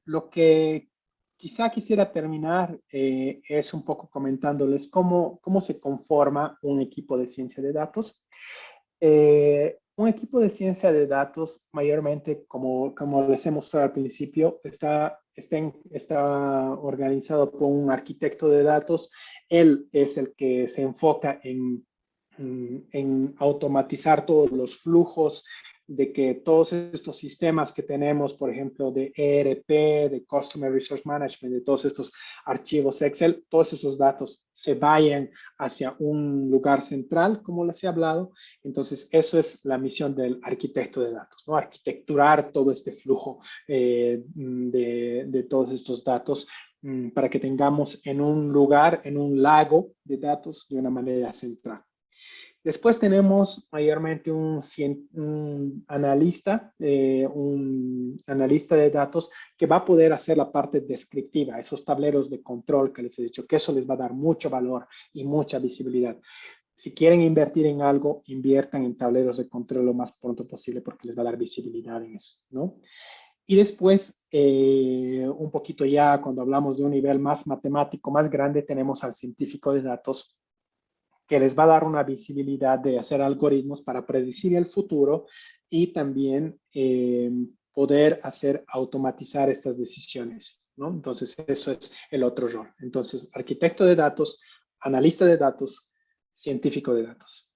lo que quizá quisiera terminar es un poco comentándoles cómo se conforma un equipo de ciencia de datos. Un equipo de ciencia de datos, mayormente, como les he mostrado al principio, está organizado por un arquitecto de datos. Él es el que se enfoca en automatizar todos los flujos, de que todos estos sistemas que tenemos, por ejemplo, de ERP, de Customer Resource Management, de todos estos archivos Excel, todos esos datos se vayan hacia un lugar central, como les he hablado. Entonces, eso es la misión del arquitecto de datos, ¿no? Arquitecturar todo este flujo de todos estos datos para que tengamos en un lugar, en un lago de datos de una manera central. Después tenemos mayormente un analista de datos que va a poder hacer la parte descriptiva, esos tableros de control que les he dicho, que eso les va a dar mucho valor y mucha visibilidad. Si quieren invertir en algo, inviertan en tableros de control lo más pronto posible porque les va a dar visibilidad en eso, ¿no? Y después, un poquito ya cuando hablamos de un nivel más matemático, más grande, tenemos al científico de datos, que les va a dar una visibilidad de hacer algoritmos para predecir el futuro y también poder automatizar estas decisiones, ¿no? Entonces, eso es el otro rol. Entonces, arquitecto de datos, analista de datos, científico de datos.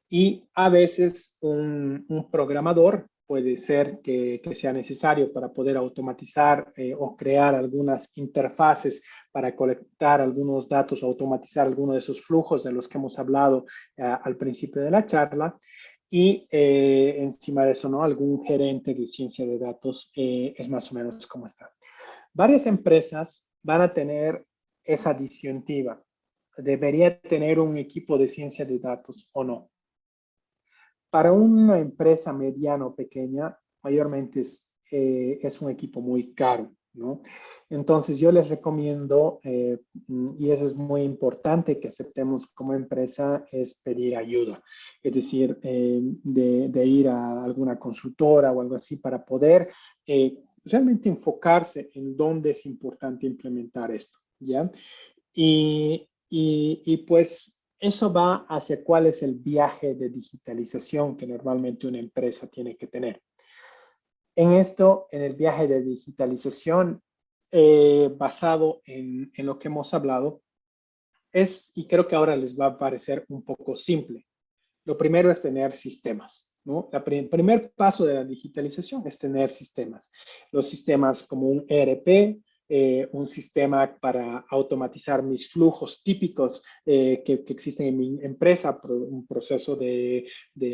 Y a veces un programador puede ser que sea necesario para poder automatizar o crear algunas interfaces para colectar algunos datos, automatizar algunos de esos flujos de los que hemos hablado al principio de la charla. Y encima de eso, ¿no? Algún gerente de ciencia de datos es más o menos como está. Varias empresas van a tener esa disyuntiva. ¿Debería tener un equipo de ciencia de datos o no? Para una empresa mediana o pequeña, mayormente es un equipo muy caro, ¿no? Entonces yo les recomiendo, y eso es muy importante que aceptemos como empresa, es pedir ayuda. Es decir, de ir a alguna consultora o algo así para poder realmente enfocarse en dónde es importante implementar esto, ¿ya? Y pues eso va hacia cuál es el viaje de digitalización que normalmente una empresa tiene que tener. En esto, en el viaje de digitalización, basado en lo que hemos hablado, y creo que ahora les va a parecer un poco simple. Lo primero es tener sistemas, ¿no? El primer paso de la digitalización es tener sistemas. Los sistemas como un ERP, un sistema para automatizar mis flujos típicos que existen en mi empresa, un proceso de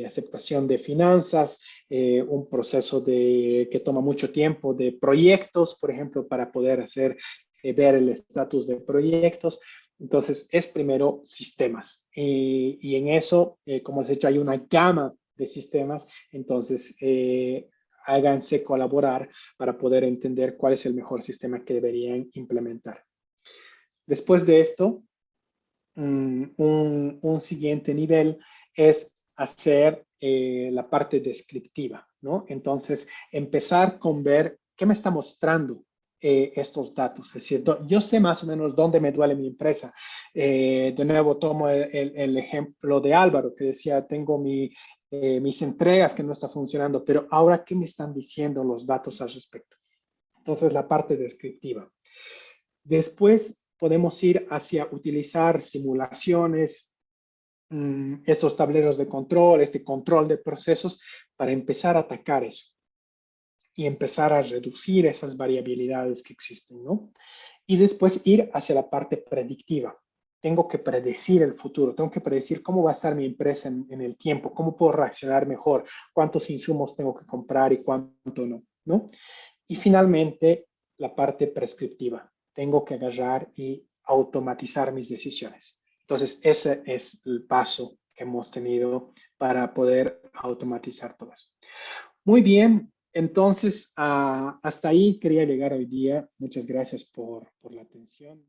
aceptación de finanzas, un proceso que toma mucho tiempo de proyectos, por ejemplo, para poder ver el estatus de proyectos. Entonces, es primero sistemas. Y en eso, como has dicho, hay una gama de sistemas. Entonces, háganse colaborar para poder entender cuál es el mejor sistema que deberían implementar. Después de esto, un siguiente nivel es hacer la parte descriptiva, ¿no? Entonces, empezar con ver qué me está mostrando estos datos. Es decir, yo sé más o menos dónde me duele mi empresa. De nuevo, tomo el ejemplo de Álvaro, que decía, tengo mis entregas que no está funcionando, pero ahora, ¿qué me están diciendo los datos al respecto? Entonces, la parte descriptiva. Después podemos ir hacia utilizar simulaciones, estos tableros de control, este control de procesos para empezar a atacar eso y empezar a reducir esas variabilidades que existen, ¿no? Y después ir hacia la parte predictiva. Tengo que predecir el futuro, tengo que predecir cómo va a estar mi empresa en el tiempo, cómo puedo reaccionar mejor, cuántos insumos tengo que comprar y cuánto no, ¿no? Y finalmente, la parte prescriptiva. Tengo que agarrar y automatizar mis decisiones. Entonces, ese es el paso que hemos tenido para poder automatizar todo eso. Muy bien, entonces hasta ahí quería llegar hoy día. Muchas gracias por la atención.